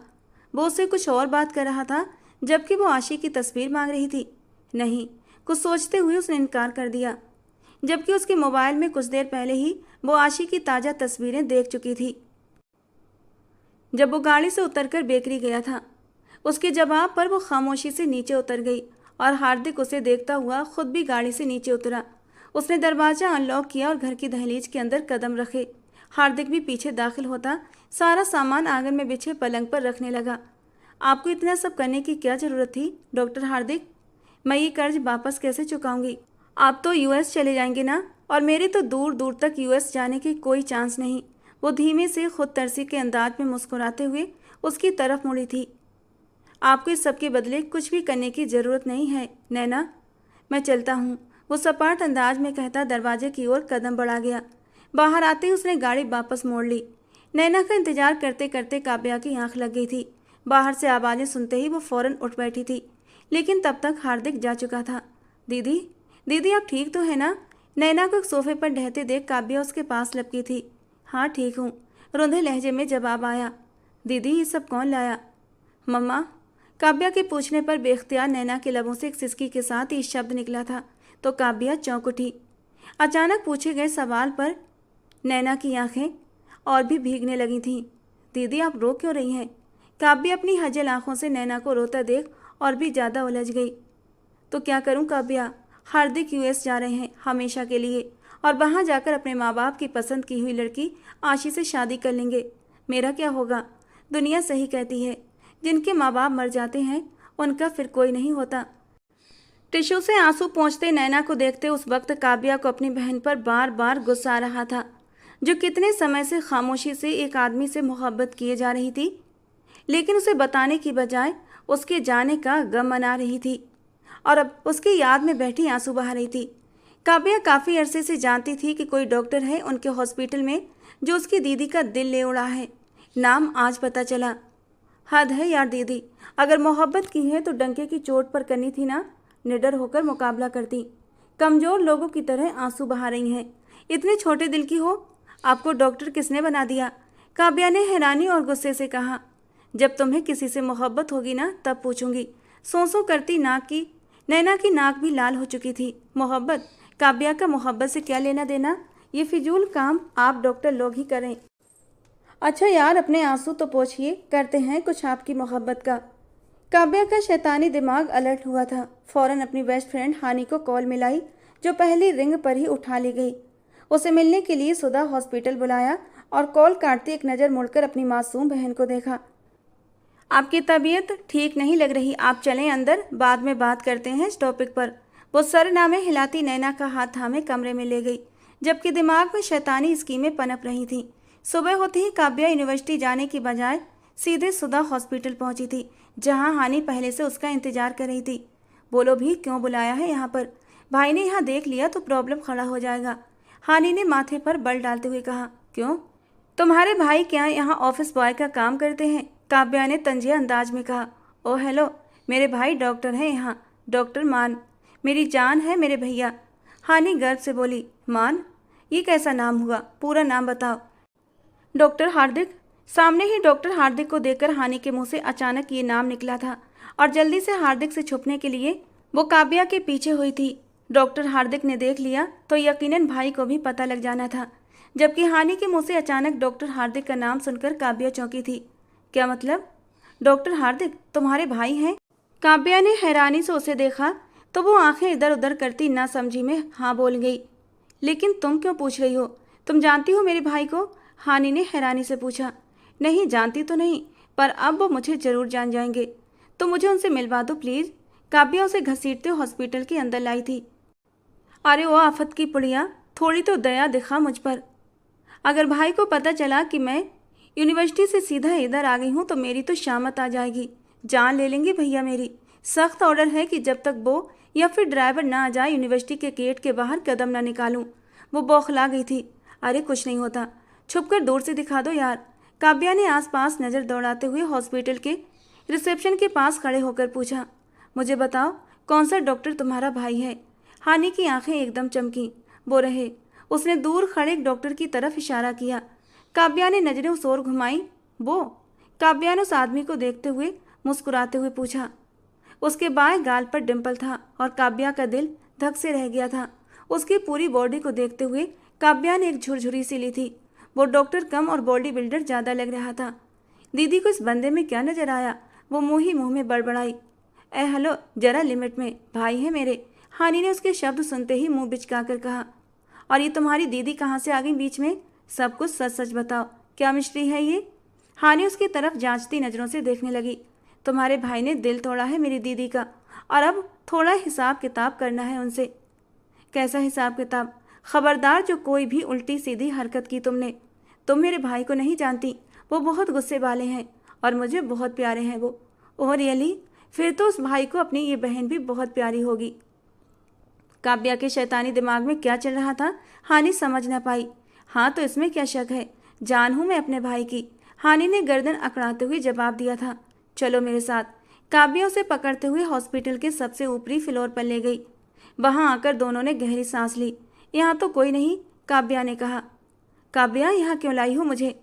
S1: वो उससे कुछ और बात कर रहा था जबकि वो आशी की तस्वीर मांग रही थी। नहीं, कुछ सोचते हुए उसने इनकार कर दिया, जबकि उसके मोबाइल में कुछ देर पहले ही वो आशी की ताज़ा तस्वीरें देख चुकी थी जब वो गाड़ी से उतरकर बेकरी गया था। उसके जवाब पर वो खामोशी से नीचे उतर गई और हार्दिक उसे देखता हुआ खुद भी गाड़ी से नीचे उतरा। उसने दरवाज़ा अनलॉक किया और घर की दहलीज के अंदर कदम रखे। हार्दिक भी पीछे दाखिल होता सारा सामान आंगन में बिछे पलंग पर रखने लगा। आपको इतना सब करने की क्या ज़रूरत थी डॉक्टर हार्दिक? मैं ये कर्ज वापस कैसे चुकाऊंगी? आप तो यूएस चले जाएंगे ना, और मेरे तो दूर दूर तक यूएस जाने की कोई चांस नहीं। वो धीमे से खुद तरसी के अंदाज में मुस्कुराते हुए उसकी तरफ मुड़ी थी। आपको इस सब के बदले कुछ भी करने की ज़रूरत नहीं है नैना, मैं चलता हूँ, वो सपाट अंदाज में कहता दरवाजे की ओर कदम बढ़ा गया। बाहर आते ही उसने गाड़ी वापस मोड़ ली। नैना का इंतजार करते करते काव्या की आंख लग गई थी। बाहर से आवाज़ें सुनते ही वो फौरन उठ बैठी थी, लेकिन तब तक हार्दिक जा चुका था। दीदी, दीदी आप ठीक तो है ना? नैना को एक सोफे पर ढहते देख काव्या उसके पास लपकी थी। हाँ ठीक हूँ, रुंधे लहजे में जवाब आया। दीदी ये सब कौन लाया? मम्मा। काव्या के पूछने पर बेख्तियार नैना के लबों से एक सिसकी के साथ ये शब्द निकला था तो काव्या चौंक उठी। अचानक पूछे गए सवाल पर नैना की आंखें और भी भीगने लगी थीं। दीदी आप रो क्यों रही हैं? काव्या अपनी हजल आंखों से नैना को रोता देख और भी ज़्यादा उलझ गई। तो क्या करूं काव्या, हार्दिक यूएस जा रहे हैं हमेशा के लिए, और वहां जाकर अपने माँ बाप की पसंद की हुई लड़की आशी से शादी कर लेंगे। मेरा क्या होगा? दुनिया सही कहती है, जिनके माँ बाप मर जाते हैं उनका फिर कोई नहीं होता। टिश्यू से आंसू पोंछते नैना को देखते उस वक्त काव्या को अपनी बहन पर बार बार गुस्सा आ रहा था, जो कितने समय से खामोशी से एक आदमी से मोहब्बत किए जा रही थी, लेकिन उसे बताने की बजाय उसके जाने का गम मना रही थी और अब उसकी याद में बैठी आंसू बहा रही थी। काव्या काफ़ी अरसे से जानती थी कि कोई डॉक्टर है उनके हॉस्पिटल में जो उसकी दीदी का दिल ले उड़ा है। नाम आज पता चला। हद है यार दीदी, अगर मोहब्बत की है तो डंके की चोट पर करनी थी ना, निडर होकर मुकाबला करती। कमज़ोर लोगों की तरह आंसू बहा रही हैं। इतने छोटे दिल की हो, आपको डॉक्टर किसने बना दिया? काव्या ने हैरानी और गुस्से से कहा। जब तुम्हें किसी से मोहब्बत होगी ना तब पूछूंगी। सो करती नाक की नैना की नाक भी लाल हो चुकी थी। मोहब्बत? काव्या का मोहब्बत से क्या लेना देना? ये फिजूल काम आप डॉक्टर लोग ही करें। अच्छा यार अपने आंसू तो पोंछिए, करते हैं कुछ आपकी मोहब्बत का। काव्या का शैतानी दिमाग अलर्ट हुआ था। फौरन अपनी बेस्ट फ्रेंड हानी को कॉल मिलाई, जो पहली रिंग पर ही उठा ली गई। उसे मिलने के लिए सुधा हॉस्पिटल बुलाया और कॉल काटते एक नज़र मुड़कर अपनी मासूम बहन को देखा। आपकी तबीयत ठीक नहीं लग रही, आप चलें अंदर, बाद में बात करते हैं इस टॉपिक पर। वो सरनामे हिलाती नैना का हाथ थामे कमरे में ले गई, जबकि दिमाग में शैतानी स्कीमें पनप रही थीं। सुबह होते ही काव्या यूनिवर्सिटी जाने की बजाय सीधे सुधा हॉस्पिटल पहुंची थी, जहां हानी पहले से उसका इंतजार कर रही थी। बोलो भी क्यों बुलाया है यहाँ पर? भाई ने यहाँ देख लिया तो प्रॉब्लम खड़ा हो जाएगा। हानी ने माथे पर बल डालते हुए कहा। क्यों? तुम्हारे भाई क्या यहाँ ऑफिस बॉय का काम करते हैं? काव्या ने तंजिया अंदाज में कहा। ओह हेलो, मेरे भाई डॉक्टर हैं यहाँ, डॉक्टर मान। मेरी जान है मेरे भैया। हानी गर्व से बोली। मान? ये कैसा नाम हुआ? पूरा नाम बताओ। डॉक्टर हार्दिक। सामने ही डॉक्टर हार्दिक को देखकर हानि के मुंह से अचानक ये नाम निकला था और जल्दी से हार्दिक से छुपने के लिए वो काव्या के पीछे हुई थी। डॉक्टर हार्दिक ने देख लिया तो यकीनन भाई को भी पता लग जाना था, जबकि हानि के मुंह से अचानक डॉक्टर हार्दिक का नाम सुनकर काव्या चौंकी थी। क्या मतलब? डॉक्टर हार्दिक तुम्हारे भाई हैं? काव्या ने हैरानी से उसे देखा तो वो आंखें इधर उधर करती ना समझी में हाँ बोल गई। लेकिन तुम क्यों पूछ रही हो? तुम जानती हो मेरे भाई को? हानि ने हैरानी से पूछा। नहीं जानती तो नहीं, पर अब वो मुझे ज़रूर जान जाएंगे। तो मुझे उनसे मिलवा दो प्लीज़। काव्या उसे घसीटते हॉस्पिटल के अंदर लाई थी। अरे वो आफत की पुड़िया, थोड़ी तो दया दिखा मुझ पर। अगर भाई को पता चला कि मैं यूनिवर्सिटी से सीधा इधर आ गई हूँ तो मेरी तो शामत आ जाएगी, जान ले लेंगे भैया मेरी। सख्त ऑर्डर है कि जब तक वो या फिर ड्राइवर ना आ जाए यूनिवर्सिटी के गेट के बाहर कदम ना निकालूं। वो बौखला गई थी। अरे कुछ नहीं होता, छुपकर दूर से दिखा दो यार। काव्या ने आसपास नज़र दौड़ाते हुए हॉस्पिटल के रिसेप्शन के पास खड़े होकर पूछा। मुझे बताओ कौन सा डॉक्टर तुम्हारा भाई है? हानि की आंखें एकदम चमकी। वो रहे, उसने दूर खड़े एक डॉक्टर की तरफ इशारा किया। काव्या ने नजरें उस ओर घुमाई। वो? काव्या ने उस आदमी को देखते हुए मुस्कुराते हुए पूछा। उसके बाएं गाल पर डिंपल था और काव्या का दिल धक से रह गया था। उसकी पूरी बॉडी को देखते हुए काव्या ने एक झुरझुरी सी ली थी। वो डॉक्टर कम और बॉडी बिल्डर ज़्यादा लग रहा था। दीदी को इस बंदे में क्या नजर आया? वो मुंह ही मुंह में बड़बड़ाई। हेलो, जरा लिमिट में, भाई है मेरे। हानि ने उसके शब्द सुनते ही मुंह बिचका कर कहा। और ये तुम्हारी दीदी कहाँ से आ गई बीच में? सब कुछ सच सच बताओ, क्या मिस्ट्री है ये? हानि उसकी तरफ जांचती नज़रों से देखने लगी। तुम्हारे भाई ने दिल तोड़ा है मेरी दीदी का, और अब थोड़ा हिसाब किताब करना है उनसे। कैसा हिसाब किताब? खबरदार जो कोई भी उल्टी सीधी हरकत की तुमने। तुम मेरे भाई को नहीं जानती, वो बहुत गुस्से वाले हैं और मुझे बहुत प्यारे हैं वो। Oh really? फिर तो उस भाई को अपनी ये बहन भी बहुत प्यारी होगी। काव्या के शैतानी दिमाग में क्या चल रहा था हानि समझ न पाई। हाँ तो इसमें क्या शक है, जान हूँ मैं अपने भाई की। हानि ने गर्दन अकड़ाते हुए जवाब दिया था। चलो मेरे साथ। काव्या उसे पकड़ते हुए हॉस्पिटल के सबसे ऊपरी फ्लोर पर ले गई। वहां आकर दोनों ने गहरी सांस ली। यहाँ तो कोई नहीं, काव्या ने कहा। काव्या, यहाँ क्यों लाई हो मुझे?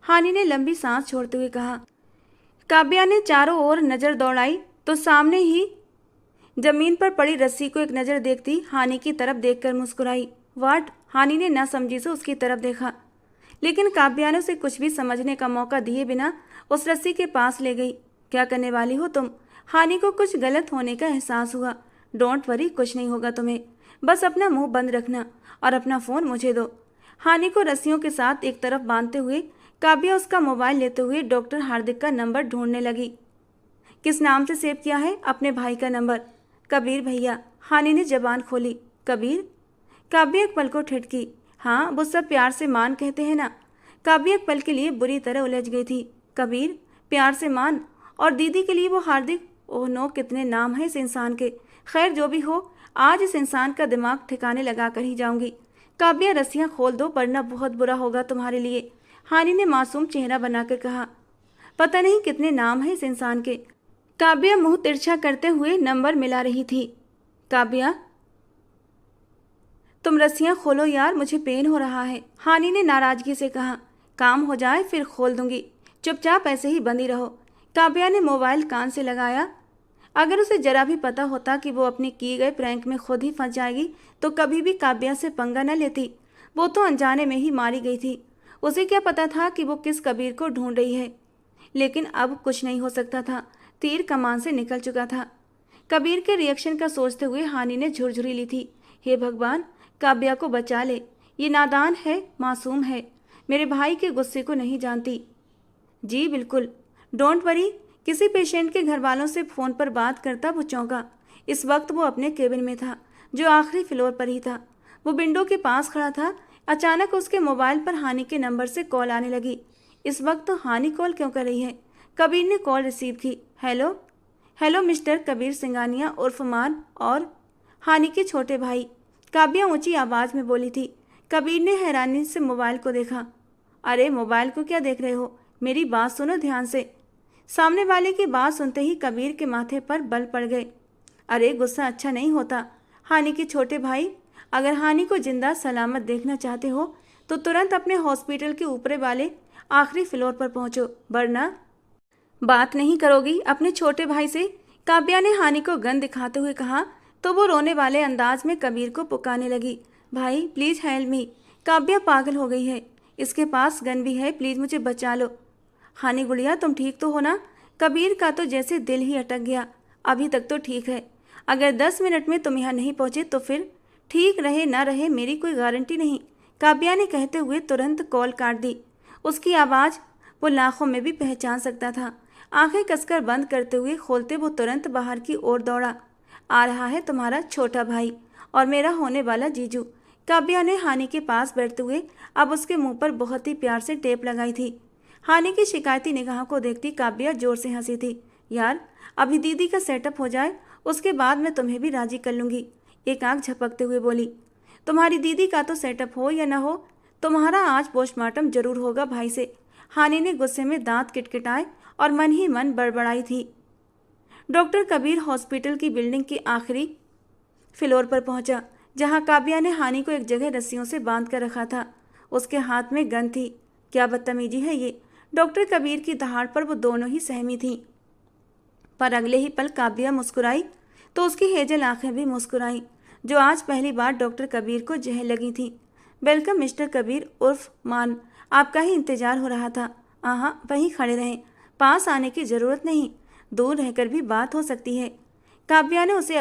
S1: हानि ने लंबी सांस छोड़ते हुए कहा। काव्या ने चारों ओर नजर दौड़ाई तो सामने ही जमीन पर पड़ी रस्सी को एक नज़र देखती हानि की तरफ देखकर मुस्कुराई। वाट? हानि ने ना समझी से उसकी तरफ देखा, लेकिन काव्या ने उसे कुछ भी समझने का मौका दिए बिना उस रस्सी के पास ले गई। क्या करने वाली हो तुम? हानि को कुछ गलत होने का एहसास हुआ। डोंट वरी, कुछ नहीं होगा तुम्हें, बस अपना मुंह बंद रखना और अपना फ़ोन मुझे दो। हानि को रस्सियों के साथ एक तरफ बांधते हुए काव्या उसका मोबाइल लेते हुए डॉक्टर हार्दिक का नंबर ढूंढने लगी। किस नाम से सेव किया है? अपने भाई का नंबर। कबीर भैया। हानि ने जबान खोली। कबीर? काव्या एक पल को ठिठकी। हाँ, वो सब प्यार से मान कहते हैं ना। काव्या एक पल के लिए बुरी तरह उलझ गई थी। कबीर? प्यार से मान? और दीदी के लिए वो हार्दिक? ओह नो, कितने नाम हैं इस इंसान के। खैर जो भी हो, आज इस इंसान का दिमाग ठिकाने लगा कर ही जाऊंगी। काव्या, रस्सियाँ खोल दो वरना बहुत बुरा होगा तुम्हारे लिए। हानि ने मासूम चेहरा बनाकर कहा। पता नहीं कितने नाम हैं इस इंसान के। काव्या मुंह तिरछा करते हुए नंबर मिला रही थी। काव्या, तुम रस्सियां खोलो यार, मुझे पेन हो रहा है। हानि ने नाराजगी से कहा। काम हो जाए फिर खोल दूंगी, चुपचाप ऐसे ही बंदी रहो। काव्या ने मोबाइल कान से लगाया। अगर उसे जरा भी पता होता कि वो अपने किए गए प्रैंक में खुद ही फंस जाएगी तो कभी भी काव्या से पंगा न लेती। वो तो अनजाने में ही मारी गई थी। उसे क्या पता था कि वो किस कबीर को ढूंढ रही है। लेकिन अब कुछ नहीं हो सकता था, तीर कमान से निकल चुका था। कबीर के रिएक्शन का सोचते हुए हानि ने झुरझुरी ली थी। हे भगवान, काव्या को बचा ले, ये नादान है, मासूम है, मेरे भाई के गुस्से को नहीं जानती। जी बिल्कुल, डोंट वरी। किसी पेशेंट के घर वालों से फ़ोन पर बात करता वो चौंका। इस वक्त वो अपने केबिन में था, जो आखिरी फ्लोर पर ही था। वो विंडो के पास खड़ा था। अचानक उसके मोबाइल पर हानि के नंबर से कॉल आने लगी। इस वक्त तो हानि कॉल क्यों कर रही है? कबीर ने कॉल रिसीव की। Hello? Hello mister Kabir Singhania उर्फ मान और हानि के छोटे भाई। काव्या ऊंची आवाज़ में बोली थी। कबीर ने हैरानी से मोबाइल को देखा। अरे मोबाइल को क्या देख रहे हो? मेरी बात सुनो ध्यान से। सामने वाले की बात सुनते ही कबीर के माथे पर बल पड़ गए। अरे गुस्सा अच्छा नहीं होता। हानि के छोटे भाई, अगर हानि को जिंदा सलामत देखना चाहते हो तो तुरंत अपने हॉस्पिटल के ऊपरे वाले आखिरी फ्लोर पर पहुंचो, वरना बात नहीं करोगी अपने छोटे भाई से? काव्या ने हानि को गन दिखाते हुए कहा तो वो रोने वाले अंदाज में कबीर को पुकारने लगी। भाई प्लीज़ हेल्प मी, काव्या पागल हो गई है, इसके पास गन भी है, प्लीज़ मुझे बचा लो। हानि गुड़िया, तुम ठीक तो हो ना? कबीर का तो जैसे दिल ही अटक गया। अभी तक तो ठीक है, अगर 10 मिनट में तुम यहाँ नहीं पहुँचे तो फिर ठीक रहे ना रहे मेरी कोई गारंटी नहीं। काव्या ने कहते हुए तुरंत कॉल काट दी। उसकी आवाज़ वो लाखों में भी पहचान सकता था। आंखें कसकर बंद करते हुए खोलते वो तुरंत बाहर की ओर दौड़ा। आ रहा है तुम्हारा छोटा भाई और मेरा होने वाला जीजू। काव्या ने हानि के पास बैठते हुए अब उसके मुंह पर बहुत ही प्यार से टेप लगाई थी। हानि की शिकायती निगाहों को देखती काव्या जोर से हंसी थी। यार अभी दीदी का सेटअप हो जाए, उसके बाद मैं तुम्हें भी राजी कर लूँगी। एक आंख झपकते हुए बोली। तुम्हारी दीदी का तो सेटअप हो या ना हो, तुम्हारा आज पोस्टमार्टम जरूर होगा भाई से। हानि ने गुस्से में दांत किटकिटाए और मन ही मन बड़बड़ाई थी। डॉक्टर कबीर हॉस्पिटल की बिल्डिंग के आखिरी फ्लोर पर पहुंचा, जहाँ काव्या ने हानि को एक जगह रस्सियों से बांध कर रखा था। उसके हाथ में गन थी। क्या बदतमीजी है ये। डॉक्टर कबीर की दहाड़ पर वो दोनों ही सहमी थीं। पर अगले ही पल काव्या मुस्कुराई तो उसकी हेजल आंखें भी मुस्कुराईं, जो आज पहली बार डॉक्टर कबीर को जहर लगी थी। वेलकम मिस्टर कबीर उर्फ मान, आपका ही इंतजार हो रहा था। हाँ, वहीं खड़े रहें, पास आने की ज़रूरत नहीं, दूर रहकर भी बात हो सकती है। काव्या ने उसे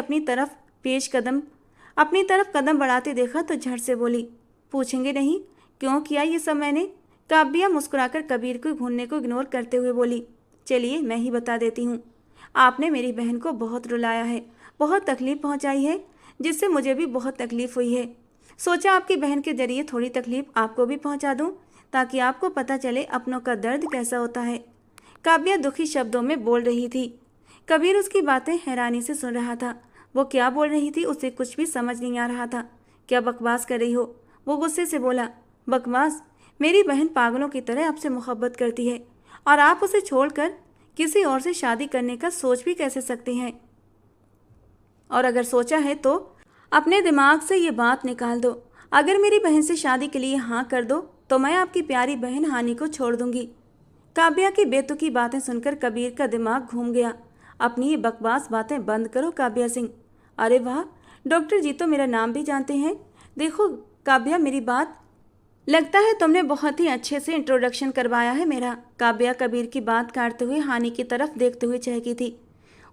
S1: अपनी तरफ कदम बढ़ाते देखा तो झट से बोली, पूछेंगे नहीं क्यों किया ये सब मैंने? काव्या मुस्कुराकर कबीर को घूरने को इग्नोर करते हुए बोली, चलिए मैं ही बता देती हूँ। आपने मेरी बहन को बहुत रुलाया है, बहुत तकलीफ पहुँचाई है, जिससे मुझे भी बहुत तकलीफ हुई है। सोचा आपकी बहन के जरिए थोड़ी तकलीफ आपको भी पहुँचा दूँ, ताकि आपको पता चले अपनों का दर्द कैसा होता है। काव्या दुखी शब्दों में बोल रही थी। कबीर उसकी बातें हैरानी से सुन रहा था। वो क्या बोल रही थी उसे कुछ भी समझ नहीं आ रहा था। क्या बकवास कर रही हो? वो गुस्से से बोला, बकवास? मेरी बहन पागलों की तरह आपसे मोहब्बत करती है और आप उसे छोड़कर किसी और से शादी करने का सोच भी कैसे सकते हैं? और अगर सोचा है तो अपने दिमाग से ये बात निकाल दो। अगर मेरी बहन से शादी के लिए हाँ कर दो तो मैं आपकी प्यारी बहन हानि को छोड़ दूंगी। काव्या की बेतुकी बातें सुनकर कबीर का दिमाग घूम गया। अपनी ये बकवास बातें बंद करो काव्या सिंह। अरे वाह, डॉक्टर जी तो मेरा नाम भी जानते हैं। देखो काव्या, मेरी बात, लगता है तुमने बहुत ही अच्छे से इंट्रोडक्शन करवाया है मेरा। काव्या कबीर की बात काटते हुए हानि की तरफ देखते हुए चहकी थी।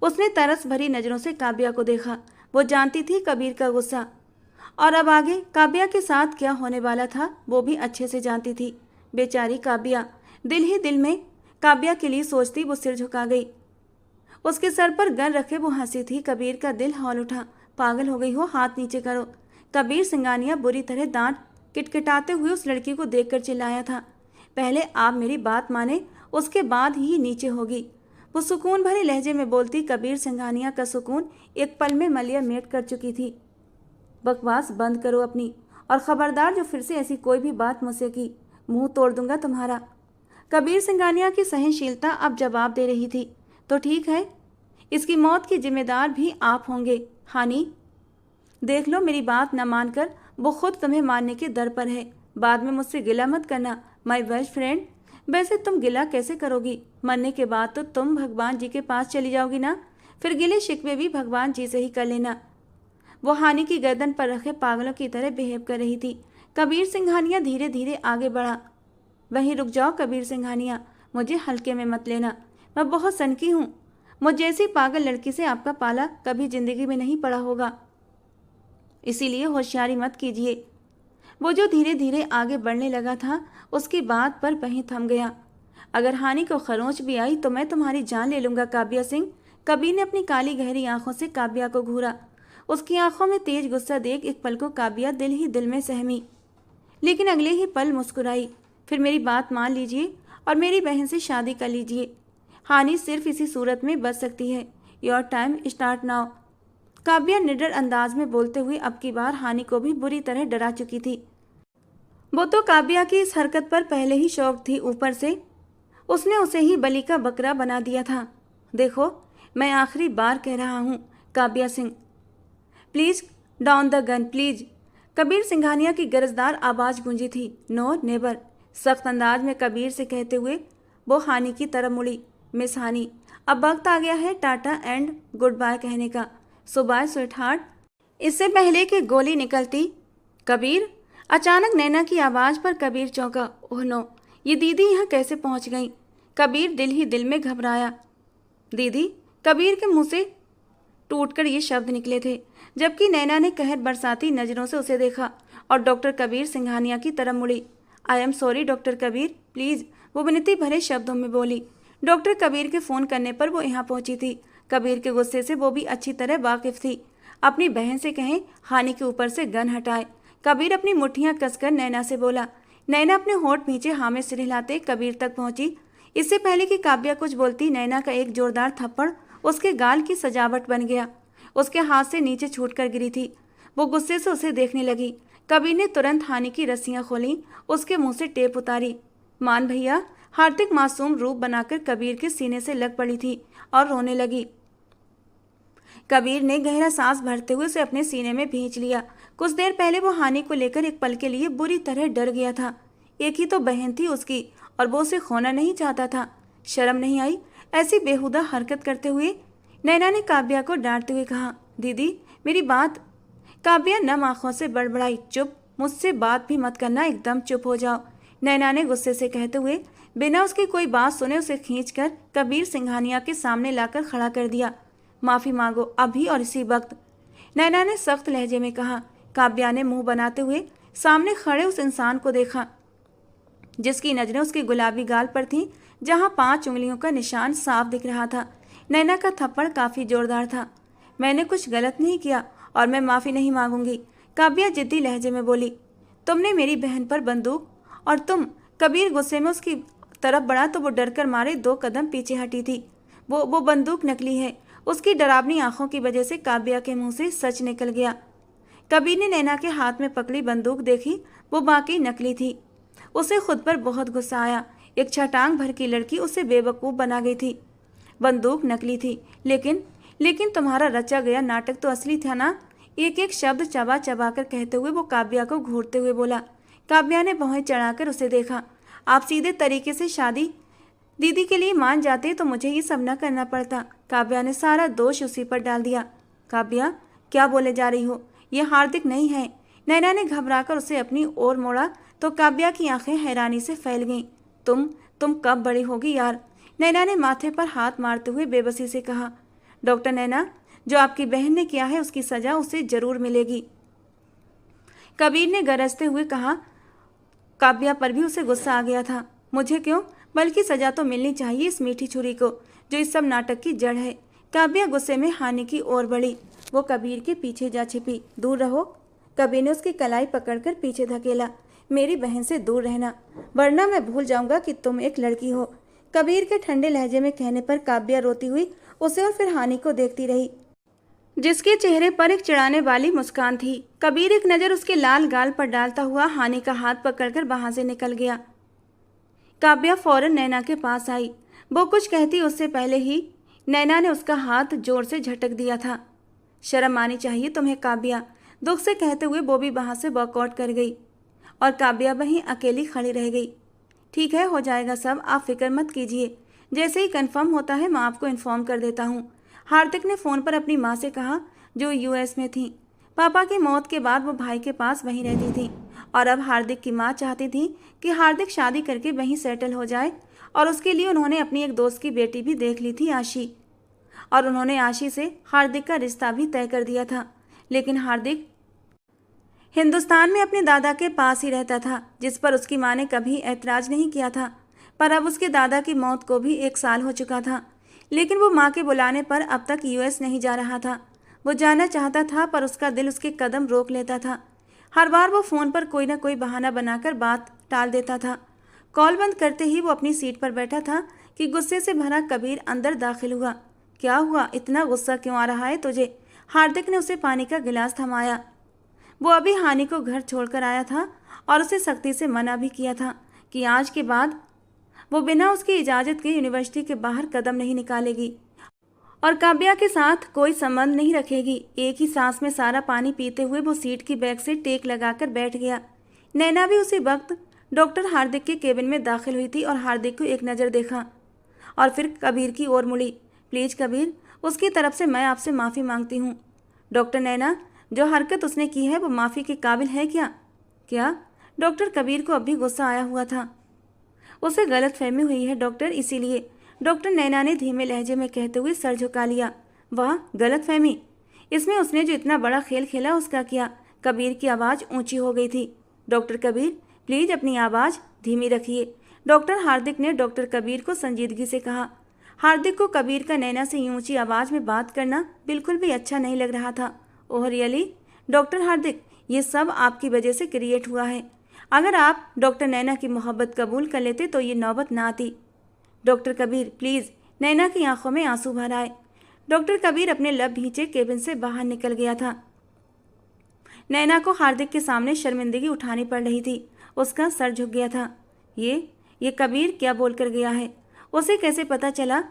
S1: उसने तरस भरी नज़रों से काव्या को देखा। वो जानती थी कबीर का गुस्सा, और अब आगे काव्या के साथ क्या होने वाला था वो भी अच्छे से जानती थी। बेचारी काव्या दिल ही दिल में काव्या के लिए सोचती वो सिर झुका गई। उसके सर पर गन रखे वो हंसी थी। कबीर का दिल हौल उठा। पागल हो गई हो, हाथ नीचे करो। कबीर सिंगानिया बुरी तरह दांत किटकिटाते हुए उस लड़की को देखकर चिल्लाया था, पहले आप मेरी बात माने, उसके बाद ही नीचे होगी। वो सुकून भरे लहजे में बोलती। कबीर सिंघानिया का सुकून एक पल में मलिया मेट कर चुकी थी। बकवास बंद करो अपनी, और ख़बरदार जो फिर से ऐसी कोई भी बात मुझसे की, मुंह तोड़ दूंगा तुम्हारा। कबीर सिंघानिया की सहनशीलता अब जवाब दे रही थी। तो ठीक है, इसकी मौत की जिम्मेदार भी आप होंगे। हानि, देख लो, मेरी बात न मानकर वो खुद तुम्हें मारने के दर पर है। बाद में मुझसे गिला मत करना माय बेस्ट फ्रेंड। वैसे तुम गिला कैसे करोगी? मरने के बाद तो तुम भगवान जी के पास चली जाओगी ना, फिर गिले शिकवे भी भगवान जी से ही कर लेना। वो हानि की गर्दन पर रखे पागलों की तरह बिहेव कर रही थी। कबीर सिंघानिया धीरे धीरे आगे बढ़ा। वहीं रुक जाओ कबीर सिंघानिया, मुझे हल्के में मत लेना, मैं बहुत सनकी हूँ। मुझ जैसी पागल लड़की से आपका पाला कभी जिंदगी में नहीं पड़ा होगा, इसीलिए होशियारी मत कीजिए। वो जो धीरे धीरे आगे बढ़ने लगा था उसकी बात पर वहीं थम गया। अगर हानि को खरोंच भी आई तो मैं तुम्हारी जान ले लूंगा काव्या सिंह। कबीर ने अपनी काली गहरी आंखों से काव्या को घूरा। उसकी आंखों में तेज गुस्सा देख एक पल को काव्या दिल ही दिल में सहमी, लेकिन अगले ही पल मुस्कुराई। फिर मेरी बात मान लीजिए और मेरी बहन से शादी कर लीजिए। हानि सिर्फ इसी सूरत में बच सकती है। Your time start now. Kavya निडर अंदाज में बोलते हुए अब की बार हानि को भी बुरी तरह डरा चुकी थी। वो तो काव्या की इस हरकत पर पहले ही शौक थी, ऊपर से उसने उसे ही बलि का बकरा बना दिया था। देखो, मैं आखिरी बार कह रहा हूँ Kavya Singh, please down the gun please. Kabir Singhania की गरजदार आवाज गूंजी थी। नो नेवर, सख्त अंदाज में कबीर से कहते हुए वो हानि की तरफ मुड़ी। मिस हानि, अब वक्त आ गया है टाटा एंड गुड बाय कहने का। सो बाय स्वीट हार्ट। इससे पहले कि गोली निकलती, कबीर, अचानक नैना की आवाज़ पर कबीर चौंका। ओह नो, ये दीदी यहाँ कैसे पहुँच गई? कबीर दिल ही दिल में घबराया। दीदी? कबीर के मुंह से टूटकर ये शब्द निकले थे, जबकि नैना ने कहर बरसाती नज़रों से उसे देखा और डॉक्टर कबीर सिंघानिया की तरफ मुड़ी। I am sorry doctor Kabir, please, वो विनती भरे शब्दों में बोली। डॉक्टर कबीर के फ़ोन करने पर वो यहाँ पहुँची थी। कबीर के गुस्से से वो भी अच्छी तरह वाकिफ थी। अपनी बहन से कहें हानि के ऊपर से गन हटाए। कबीर अपनी मुट्ठियाँ कसकर नैना से बोला। नैना अपने होठ नीचे हाँ में सिर हिलाते कबीर तक पहुंची। इससे पहले कि काव्या कुछ बोलती, नैना का एक जोरदार थप्पड़ उसके गाल की सजावट बन गया। उसके हाथ से नीचे छूटकर गिरी थी। वो गुस्से से उसे देखने लगी। कबीर ने तुरंत हानि की रस्सियाँ खोली, उसके मुंह से टेप उतारी। मान भैया, हार्दिक मासूम रूप बनाकर कबीर के सीने से लग पड़ी थी और रोने लगी। कबीर ने गहरा सांस भरते हुए उसे अपने सीने में भींच लिया। कुछ देर पहले वो हानि को लेकर एक पल के लिए बुरी तरह डर गया था। एक ही तो बहन थी उसकी और वो उसे खोना नहीं चाहता था। शर्म नहीं आई ऐसी बेहुदा हरकत करते हुए? नैना ने काव्या को डांटते हुए कहा। दीदी मेरी बात। काव्या नम आंखों से बड़बड़ाई। चुप, मुझसे बात भी मत करना, एकदम चुप हो जाओ, नैना ने गुस्से से कहते हुए बिना उसकी कोई बात सुने उसे खींचकर कबीर सिंघानिया के सामने लाकर खड़ा कर दिया। माफी मांगो अभी और इसी वक्त, नैना ने सख्त लहजे में कहा। काव्या ने मुंह बनाते हुए सामने खड़े उस इंसान को देखा जिसकी नजरें उसके गुलाबी गाल पर थीं, जहां 5 उंगलियों का निशान साफ दिख रहा था। नैना का थप्पड़ काफी जोरदार था। मैंने कुछ गलत नहीं किया और मैं माफी नहीं मांगूंगी, काव्या जिद्दी लहजे में बोली। तुमने मेरी बहन पर बंदूक और तुम? कबीर गुस्से में उसकी तरफ बढ़ा तो वो डरकर मारे 2 कदम पीछे हटी थी। वो बंदूक नकली है। उसकी डरावनी आंखों की वजह से काव्या के मुंह से सच निकल गया। कबीर ने नैना के हाथ में पकड़ी बंदूक देखी, वो बाकी नकली थी। उसे खुद पर बहुत गुस्सा आया। एक छटांग भर की लड़की उसे बेवकूफ़ बना गई थी। बंदूक नकली थी, लेकिन तुम्हारा रचा गया नाटक तो असली था ना? एक एक शब्द चबा चबा कर कहते हुए वो काव्या को घूरते हुए बोला। काव्या ने भौहें चढ़ाकर उसे देखा। आप सीधे तरीके से शादी दीदी के लिए मान जाते तो मुझे ये सब न करना पड़ता। काव्या ने सारा दोष उसी पर डाल दिया। काव्या क्या बोले जा रही हो? ये हार्दिक नहीं है। नैना ने घबराकर उसे अपनी ओर मोड़ा तो काव्या की आंखें हैरानी से फैल गईं। तुम कब बड़ी होगी यार? नैना ने माथे पर हाथ मारते हुए बेबसी से कहा। डॉक्टर नैना, जो आपकी बहन ने किया है उसकी सजा उसे जरूर मिलेगी, कबीर ने गरजते हुए कहा। काव्या पर भी उसे गुस्सा आ गया था। मुझे क्यों? बल्कि सजा तो मिलनी चाहिए इस मीठी छुरी को जो इस सब नाटक की जड़ है। काव्या गुस्से में हानि की ओर बढ़ी। वो कबीर के पीछे जा छिपी। दूर रहो, कबीर ने उसकी कलाई पकड़कर पीछे धकेला। मेरी बहन से दूर रहना, वरना मैं भूल जाऊंगा कि तुम एक लड़की हो। कबीर के ठंडे लहजे में कहने पर काव्या रोती हुई उसे और फिर हानि को देखती रही, जिसके चेहरे पर एक चिढ़ाने वाली मुस्कान थी। कबीर एक नज़र उसके लाल गाल पर डालता हुआ हानि का हाथ पकड़कर वहां से निकल गया। काव्या फौरन नैना के पास आई। वो कुछ कहती उससे पहले ही नैना ने उसका हाथ जोर से झटक दिया था। शर्म आनी चाहिए तुम्हें काव्या, दुख से कहते हुए वो भी वहां से वॉकआउट कर गई और काव्या वहीं अकेली खड़ी रह गई। ठीक है, हो जाएगा सब, आप फिक्र मत कीजिए। जैसे ही कंफर्म होता है मैं आपको इन्फॉर्म कर देता हूँ, हार्दिक ने फ़ोन पर अपनी माँ से कहा जो यूएस में थी। पापा की मौत के बाद वो भाई के पास वहीं रहती थी और अब हार्दिक की माँ चाहती थी कि हार्दिक शादी करके वहीं सेटल हो जाए और उसके लिए उन्होंने अपनी एक दोस्त की बेटी भी देख ली थी, आशी, और उन्होंने आशी से हार्दिक का रिश्ता भी तय कर दिया था। लेकिन हार्दिक हिंदुस्तान में अपने दादा के पास ही रहता था, जिस पर उसकी माँ ने कभी ऐतराज़ नहीं किया था। पर अब उसके दादा की मौत को भी 1 साल हो चुका था, लेकिन वो माँ के बुलाने पर अब तक यूएस नहीं जा रहा था। वो जाना चाहता था पर उसका दिल उसके कदम रोक लेता था। हर बार वो फ़ोन पर कोई ना कोई बहाना बनाकर बात टाल देता था। कॉल बंद करते ही वो अपनी सीट पर बैठा था कि गुस्से से भरा कबीर अंदर दाखिल हुआ। क्या हुआ, इतना गुस्सा क्यों आ रहा है तुझे? हार्दिक ने उसे पानी का गिलास थमाया। वो अभी हानि को घर छोड़कर आया था और उसे सख्ती से मना भी किया था कि आज के बाद वो बिना उसकी इजाज़त के यूनिवर्सिटी के बाहर कदम नहीं निकालेगी और काव्या के साथ कोई संबंध नहीं रखेगी। एक ही सांस में सारा पानी पीते हुए वो सीट की बैक से टेक लगाकर बैठ गया। नैना भी उसी वक्त डॉक्टर हार्दिक के केबिन में दाखिल हुई थी और हार्दिक को एक नज़र देखा और फिर कबीर की ओर मुड़ी। प्लीज़ कबीर, उसकी तरफ से मैं आपसे माफ़ी मांगती हूँ। डॉक्टर नैना, जो हरकत उसने की है वो माफ़ी के काबिल है क्या? क्या? डॉक्टर कबीर को अब भी गुस्सा आया हुआ था। उसे गलतफहमी हुई है डॉक्टर, इसीलिए, डॉक्टर नैना ने धीमे लहजे में कहते हुए सर झुका लिया। वाह, गलतफहमी? इसमें उसने जो इतना बड़ा खेल खेला उसका क्या? कबीर की आवाज़ ऊंची हो गई थी। डॉक्टर कबीर, प्लीज़ अपनी आवाज़ धीमी रखिए, डॉक्टर हार्दिक ने डॉक्टर कबीर को संजीदगी से कहा। हार्दिक को कबीर का नैना से ऊंची आवाज़ में बात करना बिल्कुल भी अच्छा नहीं लग रहा था। Oh really? डॉक्टर हार्दिक, ये सब आपकी वजह से क्रिएट हुआ है। अगर आप डॉक्टर नैना की मोहब्बत कबूल कर लेते तो ये नौबत ना आती। Doctor Kabir please. नैना की आंखों में आंसू भर आए। डॉक्टर कबीर अपने लब भींचे केबिन से बाहर निकल गया था। नैना को हार्दिक के सामने शर्मिंदगी उठानी पड़ रही थी। उसका सर झुक गया था। ये कबीर क्या बोल कर गया है? उसे कैसे पता चला?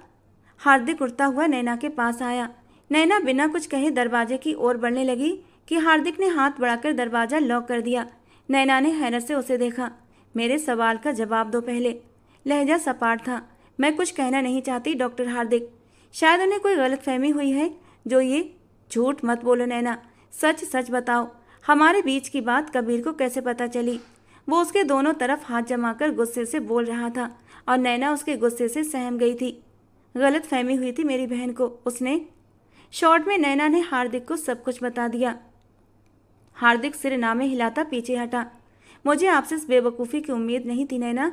S1: हार्दिक उठता हुआ नैना के पास आया। नैना बिना कुछ कहे दरवाजे की ओर बढ़ने लगी कि हार्दिक ने हाथ बढ़ाकर दरवाज़ा लॉक कर दिया। नैना ने हैरत से उसे देखा। मेरे सवाल का जवाब दो पहले। लहजा सपाट था। मैं कुछ कहना नहीं चाहती डॉक्टर हार्दिक। शायद उन्हें कोई गलतफहमी हुई है जो ये। झूठ मत बोलो नैना, सच सच बताओ, हमारे बीच की बात कबीर को कैसे पता चली? वो उसके दोनों तरफ हाथ जमाकर गुस्से से बोल रहा था और नैना उसके गुस्से से सहम गई थी। गलतफहमी हुई थी मेरी बहन को, उसने। शॉर्ट में नैना ने हार्दिक को सब कुछ बता दिया। हार्दिक सिर नामे हिलाता पीछे हटा। मुझे आपसे इस बेवकूफ़ी की उम्मीद नहीं थी नैना।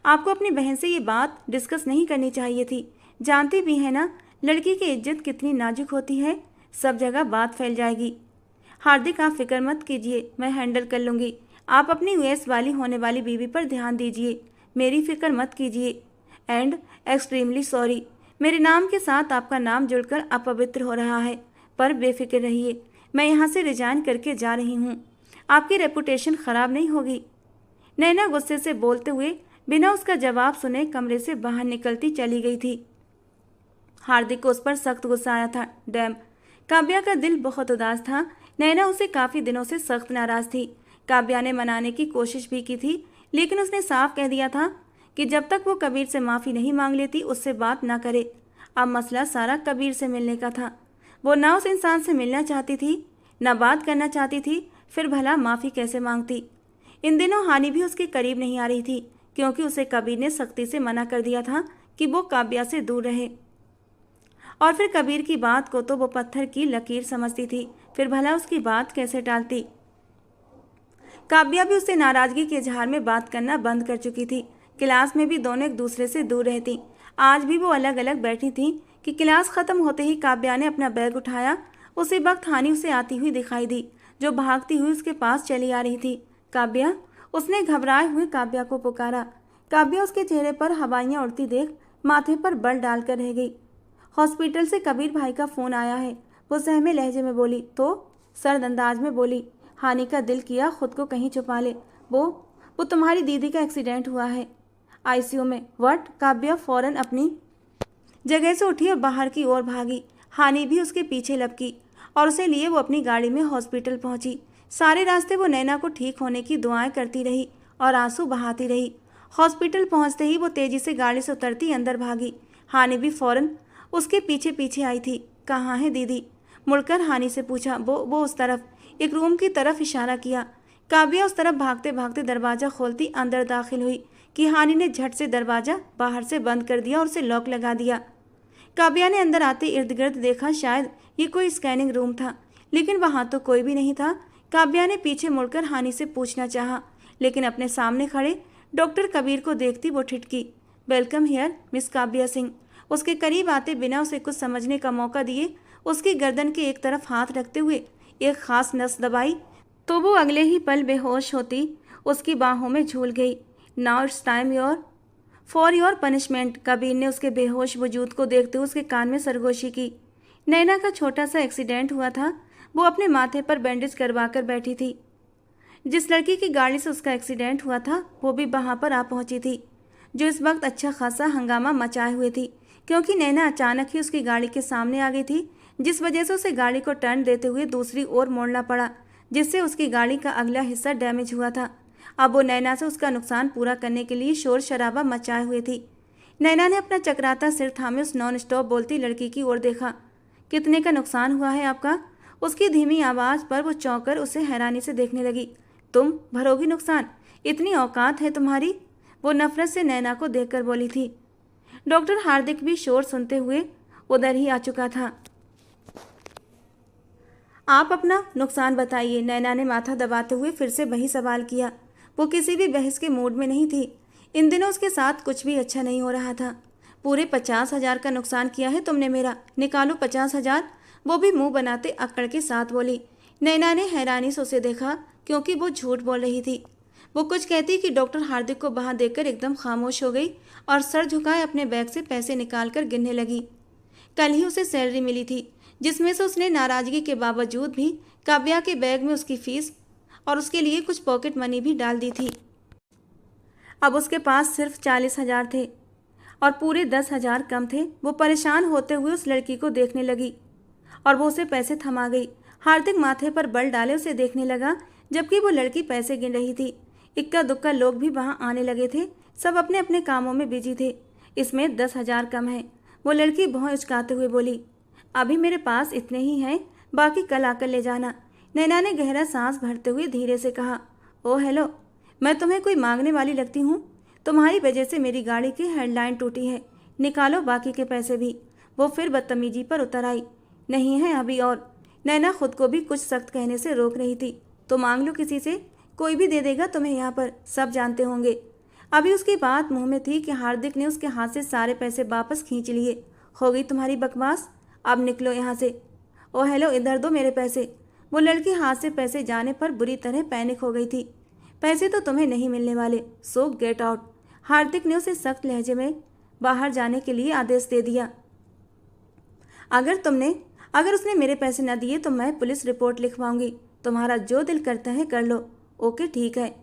S1: आपको अपनी बहन से ये बात डिस्कस नहीं करनी चाहिए थी। जानती भी है ना, लड़की की इज्जत कितनी नाजुक होती है। सब जगह बात फैल जाएगी। हार्दिक आप फिक्र मत कीजिए, मैं हैंडल कर लूँगी। आप अपनी यूएस वाली होने वाली बीवी पर ध्यान दीजिए, मेरी फिक्र मत कीजिए। एंड एक्सट्रीमली सॉरी, मेरे नाम के साथ आपका नाम जुड़कर अपवित्र हो रहा है, पर बेफिक्र रहिए, मैं यहाँ से रिजाइन करके जा रही हूँ। आपकी रेपुटेशन ख़राब नहीं होगी। नैना गुस्से से बोलते हुए बिना उसका जवाब सुने कमरे से बाहर निकलती चली गई थी। हार्दिक को उस पर सख्त गुस्सा आया था। डैम, काव्या का दिल बहुत उदास था। नैना उसे काफ़ी दिनों से सख्त नाराज़ थी। काव्या ने मनाने की कोशिश भी की थी, लेकिन उसने साफ कह दिया था कि जब तक वो कबीर से माफ़ी नहीं मांग लेती उससे बात ना करे। अब मसला सारा कबीर से मिलने का था। वो ना उस इंसान से मिलना चाहती थी, ना बात करना चाहती थी, फिर भला माफ़ी कैसे मांगती? इन दिनों हानि भी उसके करीब नहीं आ रही थी, क्योंकि उसे कबीर ने सख्ती से मना कर दिया था कि वो काव्या से दूर रहे। और फिर कबीर की बात को तो वो पत्थर की लकीर समझती थी, फिर भला उसकी बात कैसे टालती? काव्या भी उससे नाराज़गी के इजहार में बात करना बंद कर चुकी थी। क्लास में भी दोनों एक दूसरे से दूर रहती। आज भी वो अलग अलग बैठी थीं कि क्लास ख़त्म होते ही काव्या ने अपना बैग उठाया। उसी वक्त हानि उसे आती हुई दिखाई दी, जो भागती हुई उसके पास चली आ रही थी। काव्या, उसने घबराए हुए काव्या को पुकारा। काव्या उसके चेहरे पर हवाइयाँ उड़ती देख माथे पर बल डालकर रह गई। हॉस्पिटल से कबीर भाई का फ़ोन आया है, वो सहमे लहजे में बोली। तो सर्द अंदाज में बोली। हानि का दिल किया खुद को कहीं छुपा ले। वो तुम्हारी दीदी का एक्सीडेंट हुआ है, आईसीयू में। व्हाट? काव्या फौरन अपनी जगह से उठी और बाहर की ओर भागी। हानि भी उसके पीछे लपकी और उसे लिए वो अपनी गाड़ी में हॉस्पिटल पहुंची। सारे रास्ते वो नैना को ठीक होने की दुआएं करती रही और आंसू बहाती रही। हॉस्पिटल पहुंचते ही वो तेजी से गाड़ी से उतरती अंदर भागी। हानि भी फौरन उसके पीछे पीछे आई थी। कहाँ है दीदी? मुड़कर हानि से पूछा। वो उस तरफ, एक रूम की तरफ इशारा किया। काव्या उस तरफ भागते भागते दरवाज़ा खोलती अंदर दाखिल हुई कि हानि ने झट से दरवाज़ा बाहर से बंद कर दिया और उसे लॉक लगा दिया। काव्या ने अंदर आते इर्द गिर्द देखा, शायद ये कोई स्कैनिंग रूम था, लेकिन वहाँ तो कोई भी नहीं था। काव्या ने पीछे मुड़कर हानि से पूछना चाहा, लेकिन अपने सामने खड़े डॉक्टर कबीर को देखती वो ठिठकी। Welcome here miss Kavya Singh. उसके करीब आते बिना उसे कुछ समझने का मौका दिए उसकी गर्दन के एक तरफ हाथ रखते हुए एक खास नस दबाई तो वो अगले ही पल बेहोश होती उसकी बाहों में झूल गई। Now it's time for your punishment. Kabir ने उसके बेहोश वजूद को देखते हुए उसके कान में सरगोशी की। नैना का छोटा सा एक्सीडेंट हुआ था, वो अपने माथे पर बैंडेज करवा कर बैठी थी। जिस लड़की की गाड़ी से उसका एक्सीडेंट हुआ था वो भी वहाँ पर आ पहुँची थी, जो इस वक्त अच्छा खासा हंगामा मचाए हुए थी, क्योंकि नैना अचानक ही उसकी गाड़ी के सामने आ गई थी, जिस वजह से उसे गाड़ी को टर्न देते हुए दूसरी ओर मोड़ना पड़ा, जिससे उसकी गाड़ी का अगला हिस्सा डैमेज हुआ था। अब वो नैना से उसका नुकसान पूरा करने के लिए शोर शराबा मचाए हुए थी। नैना ने अपना चकराता सिर थामे उस नॉन स्टॉप बोलती लड़की की ओर देखा। कितने का नुकसान हुआ है आपका? उसकी धीमी आवाज़ पर वो चौंकर उसे हैरानी से देखने लगी। तुम भरोगी नुकसान? इतनी औकात है तुम्हारी? वो नफरत से नैना को देखकर बोली थी। डॉक्टर हार्दिक भी शोर सुनते हुए उधर ही आ चुका था। आप अपना नुकसान बताइए, नैना ने माथा दबाते हुए फिर से वही सवाल किया। वो किसी भी बहस के मूड में नहीं थी। इन दिनों उसके साथ कुछ भी अच्छा नहीं हो रहा था। पूरे 50,000 का नुकसान किया है तुमने मेरा, निकालो 50,000। वो भी मुंह बनाते अक्कड़ के साथ बोली। नैना ने हैरानी से उसे देखा, क्योंकि वो झूठ बोल रही थी। वो कुछ कहती कि डॉक्टर हार्दिक को वहाँ देखकर एकदम खामोश हो गई और सर झुकाए अपने बैग से पैसे निकालकर गिनने लगी। कल ही उसे सैलरी मिली थी, जिसमें से उसने नाराज़गी के बावजूद भी काव्या के बैग में उसकी फीस और उसके लिए कुछ पॉकेट मनी भी डाल दी थी। अब उसके पास सिर्फ 40,000 थे और पूरे 10,000 कम थे। वो परेशान होते हुए उस लड़की को देखने लगी और वो उसे पैसे थमा गई। हार्दिक माथे पर बल डाले उसे देखने लगा, जबकि वो लड़की पैसे गिन रही थी। इक्का दुक्का लोग भी वहां आने लगे थे। सब अपने अपने कामों में बिजी थे। इसमें 10,000 कम है। वो लड़की भौं उचकाते हुए बोली, अभी मेरे पास इतने ही हैं, बाकी कल आकर ले जाना। नैना ने गहरा सांस भरते हुए धीरे से कहा, ओ हेलो, मैं तुम्हें कोई मांगने वाली लगती हूँ? तुम्हारी वजह से मेरी गाड़ी की हेडलाइन टूटी है, निकालो बाकी के पैसे भी। वो फिर बदतमीजी पर उतर आई, नहीं है अभी और। नैना खुद को भी कुछ सख्त कहने से रोक रही थी। तो मांग लो किसी से, कोई भी दे देगा तुम्हें, यहाँ पर सब जानते होंगे। अभी उसकी बात मुंह में थी कि हार्दिक ने उसके हाथ से सारे पैसे वापस खींच लिए। हो गई तुम्हारी बकवास, अब निकलो यहाँ से। ओ हेलो, इधर दो मेरे पैसे। वो लड़की हाथ से पैसे जाने पर बुरी तरह पैनिक हो गई थी। पैसे तो तुम्हें नहीं मिलने वाले, सो गेट आउट। हार्दिक ने उसे सख्त लहजे में बाहर जाने के लिए आदेश दे दिया। अगर उसने मेरे पैसे न दिए तो मैं पुलिस रिपोर्ट लिखवाऊंगी। तुम्हारा जो दिल करता है कर लो। ओके ठीक है,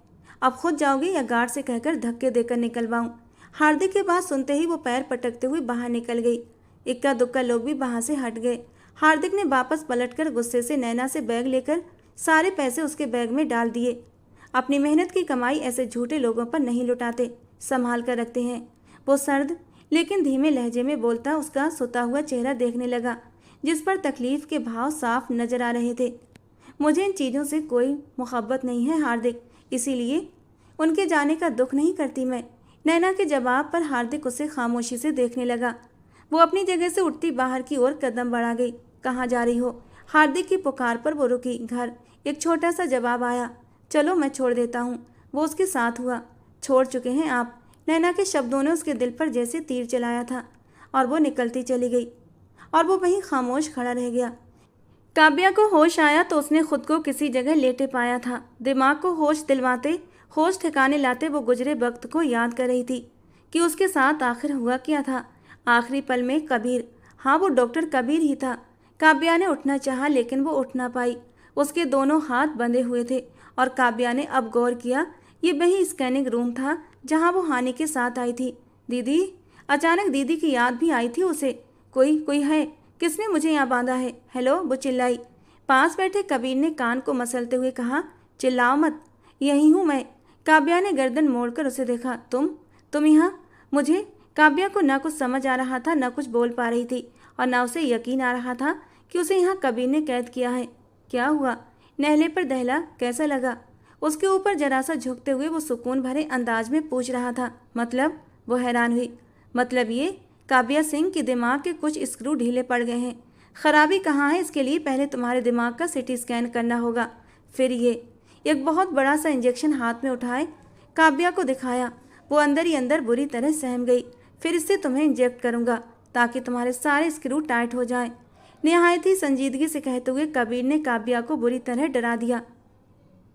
S1: अब खुद जाओगे या गार्ड से कहकर धक्के देकर निकलवाऊं? हार्दिक की बात सुनते ही वो पैर पटकते हुए बाहर निकल गई। इक्का दुक्का लोग भी वहां से हट गए। हार्दिक ने वापस पलटकर गुस्से से नैना से बैग लेकर सारे पैसे उसके बैग में डाल दिए। अपनी मेहनत की कमाई ऐसे झूठे लोगों पर नहीं लुटाते, संभाल कर रखते हैं। वो सर्द लेकिन धीमे लहजे में बोलता उसका सोता हुआ चेहरा देखने लगा, जिस पर तकलीफ के भाव साफ नजर आ रहे थे। मुझे इन चीज़ों से कोई मोहब्बत नहीं है हार्दिक, इसीलिए उनके जाने का दुख नहीं करती मैं। नैना के जवाब पर हार्दिक उसे खामोशी से देखने लगा। वो अपनी जगह से उठती बाहर की ओर कदम बढ़ा गई। कहाँ जा रही हो? हार्दिक की पुकार पर वो रुकी। घर। एक छोटा सा जवाब आया, चलो मैं छोड़ देता हूँ। वो उसके साथ हुआ। छोड़ चुके हैं आप? नैना के शब्दों ने उसके दिल पर जैसे तीर चलाया था और वो निकलती चली गई और वो वहीं खामोश खड़ा रह गया। काव्या को होश आया तो उसने खुद को किसी जगह लेटे पाया था। दिमाग को होश दिलवाते, होश ठिकाने लाते वो गुजरे वक्त को याद कर रही थी कि उसके साथ आखिर हुआ क्या था। आखिरी पल में कबीर, हाँ वो डॉक्टर कबीर ही था। काव्या ने उठना चाहा लेकिन वो उठ ना पाई। उसके दोनों हाथ बंधे हुए थे और काव्या ने अब गौर किया, ये वही स्कैनिंग रूम था जहाँ वो हानि के साथ आई थी। दीदी, अचानक दीदी की याद भी आई थी उसे। कोई है, किसने मुझे यहाँ बांधा है? हेलो, वो चिल्लाई। पास बैठे कबीर ने कान को मसलते हुए कहा, चिल्लाओ मत, यही हूँ मैं। काव्या ने गर्दन मोड़कर उसे देखा। तुम यहाँ? मुझे? काव्या को ना कुछ समझ आ रहा था, ना कुछ बोल पा रही थी और ना उसे यकीन आ रहा था कि उसे यहाँ कबीर ने कैद किया है। क्या हुआ? नहले पर दहला कैसा लगा? उसके ऊपर जरा सा झुकते हुए वो सुकून भरे अंदाज में पूछ रहा था। मतलब? वो हैरान हुई। मतलब ये, काव्या सिंह के दिमाग के कुछ स्क्रू ढीले पड़ गए हैं। खराबी कहाँ है इसके लिए पहले तुम्हारे दिमाग का सिटी स्कैन करना होगा। फिर ये एक बहुत बड़ा सा इंजेक्शन हाथ में उठाए काव्या को दिखाया। वो अंदर ही अंदर बुरी तरह सहम गई। फिर इससे तुम्हें इंजेक्ट करूँगा ताकि तुम्हारे सारे स्क्रू टाइट हो जाएं। निहायत ही संजीदगी से कहते हुए कबीर ने काव्या को बुरी तरह डरा दिया।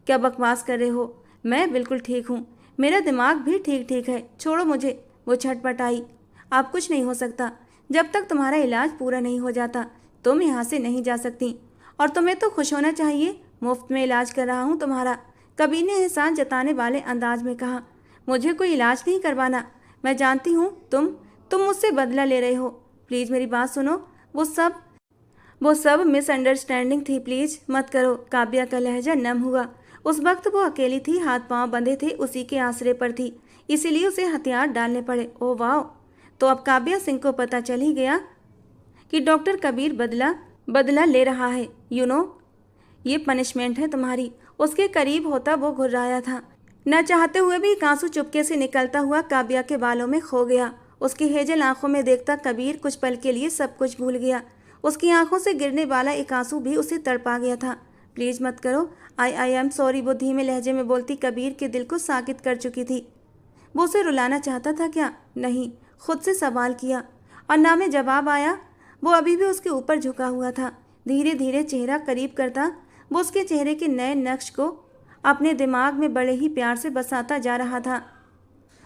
S1: क्या बकवास कर रहे हो? मैं बिल्कुल ठीक हूँ, मेरा दिमाग भी ठीक है, छोड़ो मुझे। वो छटपटाई। आप कुछ नहीं हो सकता जब तक तुम्हारा इलाज पूरा नहीं हो जाता। तुम यहाँ से नहीं जा सकती और तुम्हें तो खुश होना चाहिए, मुफ्त में इलाज कर रहा हूँ तुम्हारा। कबीर ने एहसान जताने वाले अंदाज में कहा। मुझे कोई इलाज नहीं करवाना। मैं जानती हूँ तुम मुझसे बदला ले रहे हो। प्लीज़ मेरी बात सुनो। वो सब मिसअंडरस्टैंडिंग थी, प्लीज़ मत करो। काव्या का लहजा नम हुआ। उस वक्त वो अकेली थी, हाथ पांव बंधे थे, उसी के आसरे पर थी, इसीलिए उसे हथियार डालने पड़े। ओह वाह, तो अब काव्या सिंह को पता चल ही गया कि डॉक्टर कबीर बदला ले रहा है। ये पनिशमेंट है तुम्हारी। उसके करीब होता वो घुर्राया था। न चाहते हुए भी एक आंसू चुपके से निकलता हुआ काव्या के बालों में खो गया। उसकी हेजल आंखों में देखता कबीर कुछ पल के लिए सब कुछ भूल गया। उसकी आंखों से गिरने वाला एक आंसू भी उसे तड़पा गया था। प्लीज़ मत करो। आई एम सॉरी, वो धीमे लहजे में बोलती कबीर के दिल को साकित कर चुकी थी। वो उसे रुलाना चाहता था क्या? नहीं, खुद से सवाल किया और ना में जवाब आया। वो अभी भी उसके ऊपर झुका हुआ था। धीरे धीरे चेहरा करीब करता वो उसके चेहरे के नए नक्श को अपने दिमाग में बड़े ही प्यार से बसाता जा रहा था।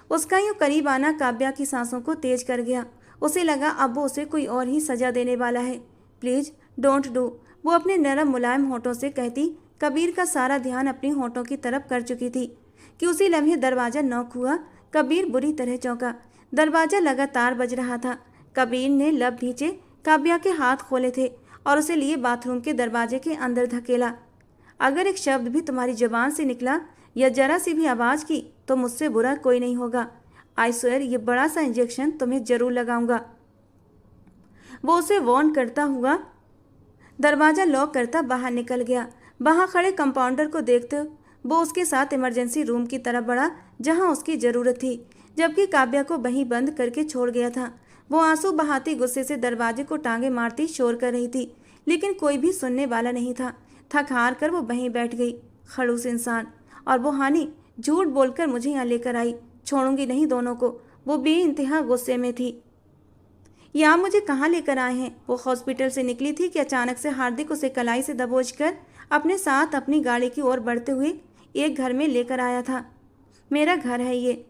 S1: उसका यूँ करीब आना काव्या की सांसों को तेज कर गया। उसे लगा अब वो उसे कोई और ही सजा देने वाला है। प्लीज़ डोंट डू, वो अपने नरम मुलायम होठों से कहती। कबीर का सारा ध्यान अपनी होठों की तरफ कर चुकी थी कि उसी लम्हे दरवाज़ा नॉक हुआ। कबीर बुरी तरह चौंका। दरवाज़ा लगातार बज रहा था। कबीर ने लब भींचे काव्या के हाथ खोले थे और उसे लिए बाथरूम के दरवाजे के अंदर धकेला। अगर एक शब्द भी तुम्हारी जबान से निकला या जरा सी भी आवाज़ की तो मुझसे बुरा कोई नहीं होगा। आई स्वेयर ये बड़ा सा इंजेक्शन तुम्हें जरूर लगाऊंगा। वो उसे वार्न करता हुआ दरवाज़ा लॉक करता बाहर निकल गया। वहाँ खड़े कंपाउंडर को देखते वो उसके साथ इमरजेंसी रूम की तरफ बढ़ा जहाँ उसकी ज़रूरत थी, जबकि काव्या को वहीं बंद करके छोड़ गया था। वो आंसू बहाती गुस्से से दरवाजे को टांगे मारती शोर कर रही थी, लेकिन कोई भी सुनने वाला नहीं था। थक हार कर वो वहीं बैठ गई। खड़ूस इंसान। और वो हानि झूठ बोलकर मुझे यहाँ लेकर आई, छोड़ूंगी नहीं दोनों को। वो बेइंतहा गुस्से में थी। ये आप मुझे कहाँ लेकर आए हैं? वो हॉस्पिटल से निकली थी कि अचानक से हार्दिक उसे कलाई से दबोच कर अपने साथ अपनी गाड़ी की ओर बढ़ते हुए एक घर में लेकर आया था। मेरा घर है ये,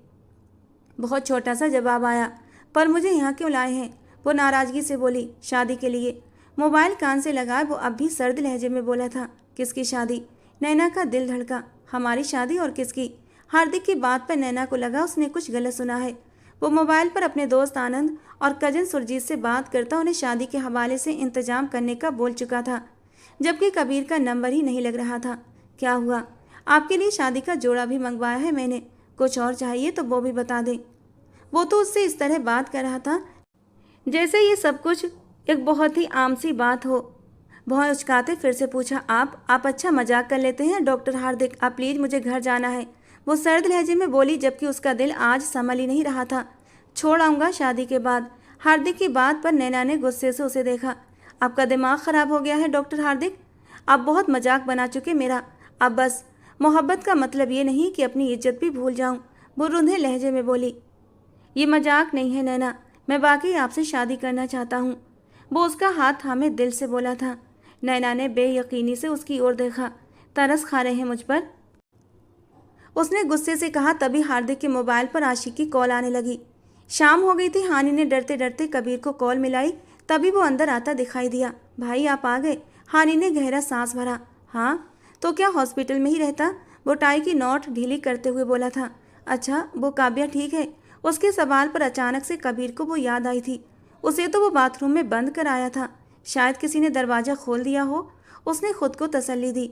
S1: बहुत छोटा सा जवाब आया। पर मुझे यहाँ क्यों लाए हैं? वो नाराज़गी से बोली। शादी के लिए। मोबाइल कान से लगाए वो अब भी सर्द लहजे में बोला था। किसकी शादी? नैना का दिल धड़का। हमारी शादी? और किसकी? हार्दिक की बात पर नैना को लगा उसने कुछ गलत सुना है। वो मोबाइल पर अपने दोस्त आनंद और कजिन सुरजीत से बात करता उन्हें शादी के हवाले से इंतजाम करने का बोल चुका था, जबकि कबीर का नंबर ही नहीं लग रहा था। क्या हुआ? आपके लिए शादी का जोड़ा भी मंगवाया है मैंने। कुछ और चाहिए तो वो भी बता दें। वो तो उससे इस तरह बात कर रहा था जैसे ये सब कुछ एक बहुत ही आम सी बात हो। बहुत उचकाते फिर से पूछा, आप अच्छा मजाक कर लेते हैं डॉक्टर हार्दिक, आप प्लीज़ मुझे घर जाना है। वो सर्द लहजे में बोली, जबकि उसका दिल आज संभल ही नहीं रहा था। छोड़ आऊँगा शादी के बाद। हार्दिक की बात पर नैना ने गुस्से से उसे देखा। आपका दिमाग ख़राब हो गया है डॉक्टर हार्दिक, आप बहुत मजाक बना चुके मेरा। अब बस। मोहब्बत का मतलब ये नहीं कि अपनी इज्जत भी भूल जाऊँ। वो रुंधे लहजे में बोली, ये मजाक नहीं है नैना, मैं वाकई आपसे शादी करना चाहता हूँ। वो उसका हाथ थामे दिल से बोला था। नैना ने बेयकीनी से उसकी ओर देखा। तरस खा रहे हैं मुझ पर? उसने गुस्से से कहा। तभी हार्दिक के मोबाइल पर आशिक की कॉल आने लगी। शाम हो गई थी। हानि ने डरते डरते कबीर को कॉल मिलाई। तभी वो अंदर आता दिखाई दिया। भाई आप आ गए? हानि ने गहरा सांस भरा। हाँ तो क्या हॉस्पिटल में ही रहता? वो टाई की नोट ढीली करते हुए बोला था। अच्छा वो काव्या ठीक है? उसके सवाल पर अचानक से कबीर को वो याद आई थी। उसे तो वो बाथरूम में बंद कर आया था, शायद किसी ने दरवाज़ा खोल दिया हो। उसने खुद को तसल्ली दी।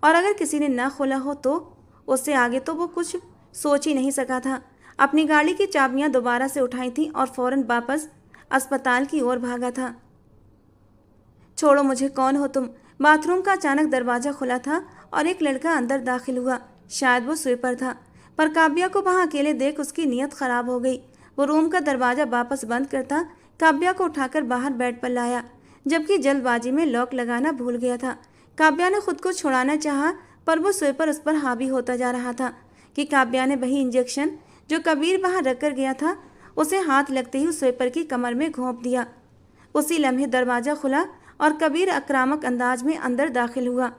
S1: और अगर किसी ने ना खोला हो तो? उससे आगे तो वो कुछ सोच ही नहीं सका था। अपनी गाड़ी की चाबियां दोबारा से उठाई थी और फौरन वापस अस्पताल की ओर भागा था। छोड़ो मुझे, कौन हो तुम? बाथरूम का अचानक दरवाज़ा खुला था और एक लड़का अंदर दाखिल हुआ। शायद वो स्वीपर था। पर काव्या को वहाँ अकेले देख उसकी नीयत खराब हो गई। वो रूम का दरवाज़ा वापस बंद करता काव्या को उठाकर बाहर बेड पर लाया, जबकि जल्दबाजी में लॉक लगाना भूल गया था। काव्या ने खुद को छुड़ाना चाहा, पर वो स्वीपर उस पर हावी होता जा रहा था कि काव्या ने वही इंजेक्शन जो कबीर वहाँ रख कर गया था उसे हाथ लगते ही उस स्वीपर की कमर में घोंप दिया। उसी लम्हे दरवाज़ा खुला और कबीर आक्रामक अंदाज में अंदर दाखिल हुआ।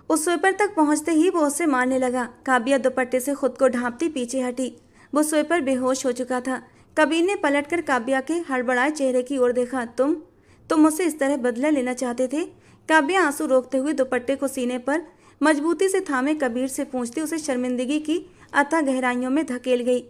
S1: उस स्वीपर तक पहुंचते ही वो उसे मारने लगा। काव्या दुपट्टे से खुद को ढांपती पीछे हटी। वो स्वीपर बेहोश हो चुका था। कबीर ने पलटकर काव्या के हड़बड़ाए चेहरे की ओर देखा। तुम मुझसे इस तरह बदला लेना चाहते थे? काव्या आंसू रोकते हुए दुपट्टे को सीने पर मजबूती से थामे कबीर से पूछती उसे शर्मिंदगी की अथाह गहराइयों में धकेल गई।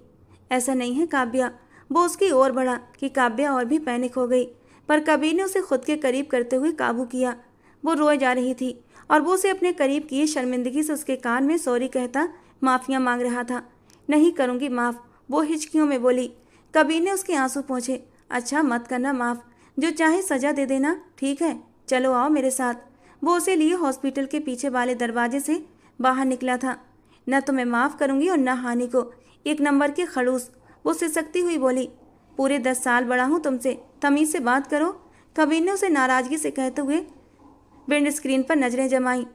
S1: ऐसा नहीं है काव्या। वो उसकी ओर बढ़ा कि काव्या और भी पैनिक हो गई, पर कबीर ने उसे खुद के करीब करते हुए काबू किया। वो रोए जा रही थी और वो उसे अपने करीब किए शर्मिंदगी से उसके कान में सॉरी कहता माफ़ियाँ मांग रहा था। नहीं करूँगी माफ़, वो हिचकियों में बोली। कबीर ने उसके आंसू पोंछे। अच्छा मत करना माफ़, जो चाहे सज़ा दे देना, ठीक है? चलो आओ मेरे साथ। वो उसे लिए हॉस्पिटल के पीछे वाले दरवाजे से बाहर निकला था। न तो मैं माफ़ करूँगी और न हानि को। एक नंबर के खड़ूस, वो सिसकती हुई बोली। पूरे 10 साल बड़ा हूँ तुमसे, तमीज़ से बात करो। कबीर ने उसे नाराज़गी से कहते हुए विंड स्क्रीन पर नजरें जमाई।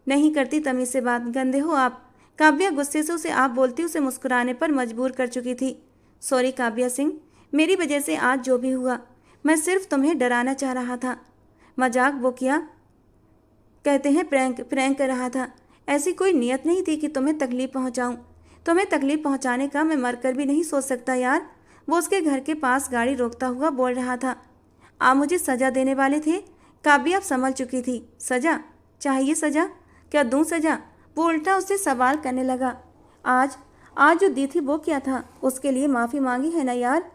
S1: नहीं करती तमीज़ से बात, गंदे हो आप। काव्या गुस्से से उसे आप बोलती उसे मुस्कुराने पर मजबूर कर चुकी थी। सॉरी काव्या सिंह, मेरी वजह से आज जो भी हुआ, मैं सिर्फ तुम्हें डराना चाह रहा था। मजाक वो किया कहते हैं प्रैंक कर रहा था। ऐसी कोई नियत नहीं थी कि तुम्हें तकलीफ़ पहुंचाऊं। तुम्हें तकलीफ़ पहुंचाने का मैं मरकर भी नहीं सोच सकता यार। वो उसके घर के पास गाड़ी रोकता हुआ बोल रहा था। आप मुझे सज़ा देने वाले थे। काव्या अब संभल चुकी थी। सज़ा? चाहिए सज़ा? क्या दूँ सज़ा? वो उल्टा उससे सवाल करने लगा। आज जो दी थी वो क्या था? उसके लिए माफ़ी मांगी है ना यार?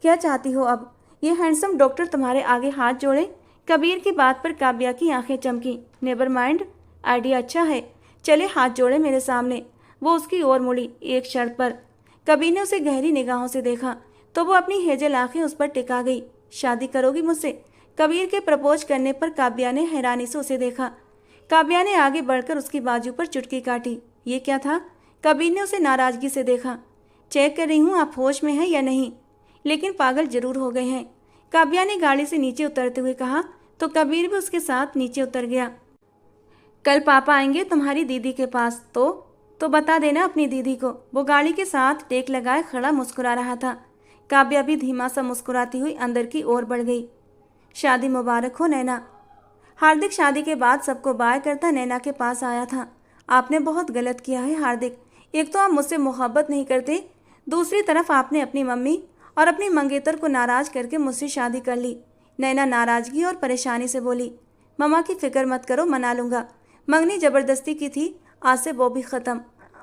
S1: क्या चाहती हो अब? ये हैंडसम डॉक्टर तुम्हारे आगे हाथ जोड़े कबीर की बात पर काव्या की आंखें चमकी। नेवर माइंड, आइडिया अच्छा है, चले हाथ जोड़े मेरे सामने। वो उसकी ओर मुड़ी, एक शर्त पर। कबीर ने उसे गहरी निगाहों से देखा तो वो अपनी हेजल आंखें उस पर टिका गई। शादी करोगी मुझसे? कबीर के प्रपोज करने पर काव्या ने हैरानी से उसे देखा। काव्या ने आगे बढ़कर उसकी बाजू पर चुटकी काटी। ये क्या था? कबीर ने उसे नाराजगी से देखा। चेक कर रही हूँ आप होश में हैं या नहीं, लेकिन पागल जरूर हो गए हैं, काव्या ने गाड़ी से नीचे उतरते हुए कहा। तो कबीर भी उसके साथ नीचे उतर गया। कल पापा आएंगे तुम्हारी दीदी के पास, तो बता देना अपनी दीदी को। वो गाड़ी के साथ टेक लगाए खड़ा मुस्कुरा रहा था। काव्या भी धीमा सा मुस्कुराती हुई अंदर की ओर बढ़ गई। शादी मुबारक हो नैना। हार्दिक शादी के बाद सबको बाय करता नैना के पास आया था। आपने बहुत गलत किया है हार्दिक, एक तो आप मुझसे मोहब्बत नहीं करते, दूसरी तरफ आपने अपनी मम्मी और अपनी मंगेतर को नाराज करके मुझसे शादी कर ली। नैना नाराजगी और परेशानी से बोली। मम्मा की फिक्र मत करो, मना लूंगा। मंगनी जबरदस्ती की थी, आज से वो भी ख़त्म।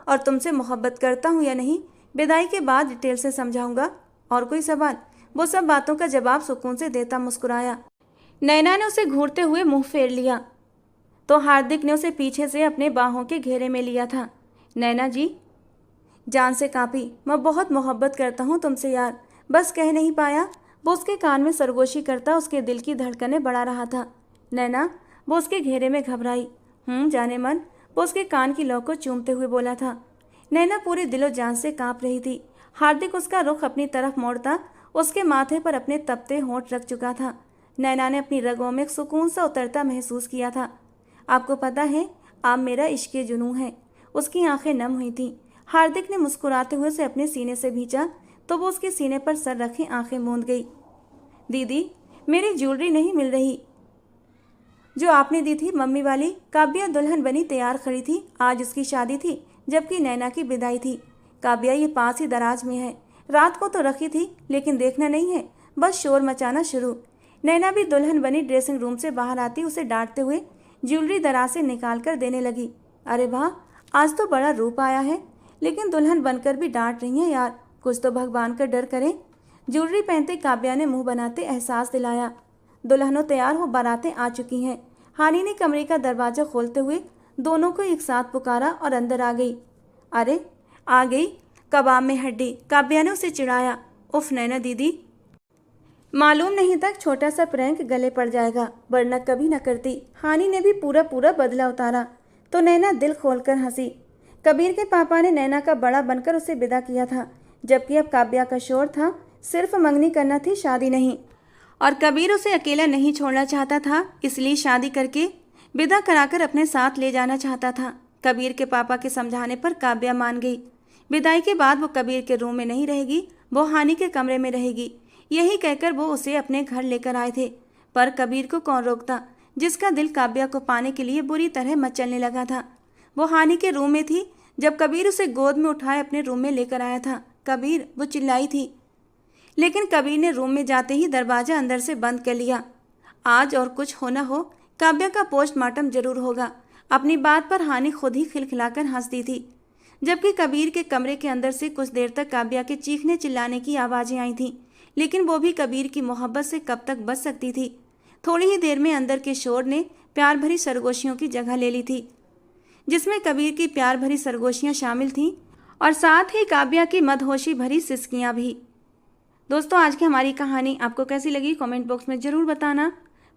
S1: और तुमसे मोहब्बत करता हूँ या नहीं, विदाई के बाद डिटेल से समझाऊंगा। और कोई सवाल? वो सब बातों का जवाब सुकून से देता मुस्कुराया। नैना ने उसे घूरते हुए मुंह फेर लिया तो हार्दिक ने उसे पीछे से अपने बाहों के घेरे में लिया था। नैना जी, जान से कांपी। मैं बहुत मोहब्बत करता हूँ तुमसे यार, बस कह नहीं पाया। वो उसके कान में सरगोशी करता उसके दिल की धड़कनें बढ़ा रहा था। नैना, वो उसके घेरे में घबराई। जाने मन, वो उसके कान की लौ को चूमते हुए बोला था। नैना पूरे दिलो जान से कांप रही थी। हार्दिक उसका रुख अपनी तरफ मोड़ता उसके माथे पर अपने तपते होंठ रख चुका था। नैना ने अपनी रगों में एक सुकून सा उतरता महसूस किया था। आपको पता है, आप मेरा इश्क़े जुनून है। उसकी आंखें नम हुई थीं। हार्दिक ने मुस्कुराते हुए उसे अपने सीने से भींचा तो वो उसके सीने पर सर रखी आंखें मूंद गई। दीदी, मेरी ज्वेलरी नहीं मिल रही जो आपने दी थी मम्मी वाली। काव्या दुल्हन बनी तैयार खड़ी थी। आज उसकी शादी थी, जबकि नैना की विदाई थी। काव्या, ये पास ही दराज में है। रात को तो रखी थी, लेकिन देखना नहीं है, बस शोर मचाना शुरू। नैना भी दुल्हन बनी ड्रेसिंग रूम से बाहर आती उसे डांटते हुए ज्वेलरी दराज से निकाल कर देने लगी। अरे वाह, आज तो बड़ा रूप आया है, लेकिन दुल्हन बनकर भी डांट रही हैं यार, कुछ तो भगवान का डर करें। ज्वेलरी पहनते काव्या ने मुंह बनाते एहसास दिलाया। दुल्हनों तैयार हो, बारातें आ चुकी हैं। हानी ने कमरे का दरवाजा खोलते हुए दोनों को एक साथ पुकारा और अंदर आ गई। अरे आ गई कबाब में हड्डी, काव्या ने उसे चिढ़ाया। उफ नैना दीदी, मालूम नहीं था छोटा सा प्रैंक गले पड़ जाएगा, वरना कभी न करती। हानी ने भी पूरा बदला उतारा तो नैना दिल खोलकर हंसी। कबीर के पापा ने नैना का बड़ा बनकर उसे विदा किया था, जबकि अब काव्या का शोर था सिर्फ मंगनी करना थी, शादी नहीं। और कबीर उसे अकेला नहीं छोड़ना चाहता था, इसलिए शादी करके विदा कराकर अपने साथ ले जाना चाहता था। कबीर के पापा के समझाने पर काव्या मान गई। विदाई के बाद वो कबीर के रूम में नहीं रहेगी, वो हानी के कमरे में रहेगी। यही कहकर वो उसे अपने घर लेकर आए थे। पर कबीर को कौन रोकता, जिसका दिल काव्या को पाने के लिए बुरी तरह मचलने लगा था। वो हानी के रूम में थी जब कबीर उसे गोद में उठाए अपने रूम में लेकर आया था। कबीर, वो चिल्लाई थी, लेकिन कबीर ने रूम में जाते ही दरवाजा अंदर से बंद कर लिया। आज और कुछ हो न हो, काव्या का पोस्टमार्टम जरूर होगा। अपनी बात पर हानि खुद ही खिलखिलाकर हंस दी थी, जबकि कबीर के कमरे के अंदर से कुछ देर तक काव्या के चीखने चिल्लाने की आवाज़ें आई थीं, लेकिन वो भी कबीर की मोहब्बत से कब तक बच सकती थी। थोड़ी ही देर में अंदर के शोर ने प्यार भरी सरगोशियों की जगह ले ली थी, जिसमें कबीर की प्यार भरी सरगोशियाँ शामिल थीं और साथ ही काव्या की मदहोशी भरी सिसकियाँ भी। दोस्तों, आज की हमारी कहानी आपको कैसी लगी कमेंट बॉक्स में ज़रूर बताना।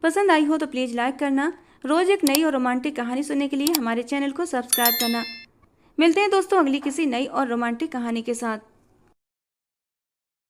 S1: पसंद आई हो तो प्लीज़ लाइक करना। रोज़ एक नई और रोमांटिक कहानी सुनने के लिए हमारे चैनल को सब्सक्राइब करना। मिलते हैं दोस्तों अगली किसी नई और रोमांटिक कहानी के साथ।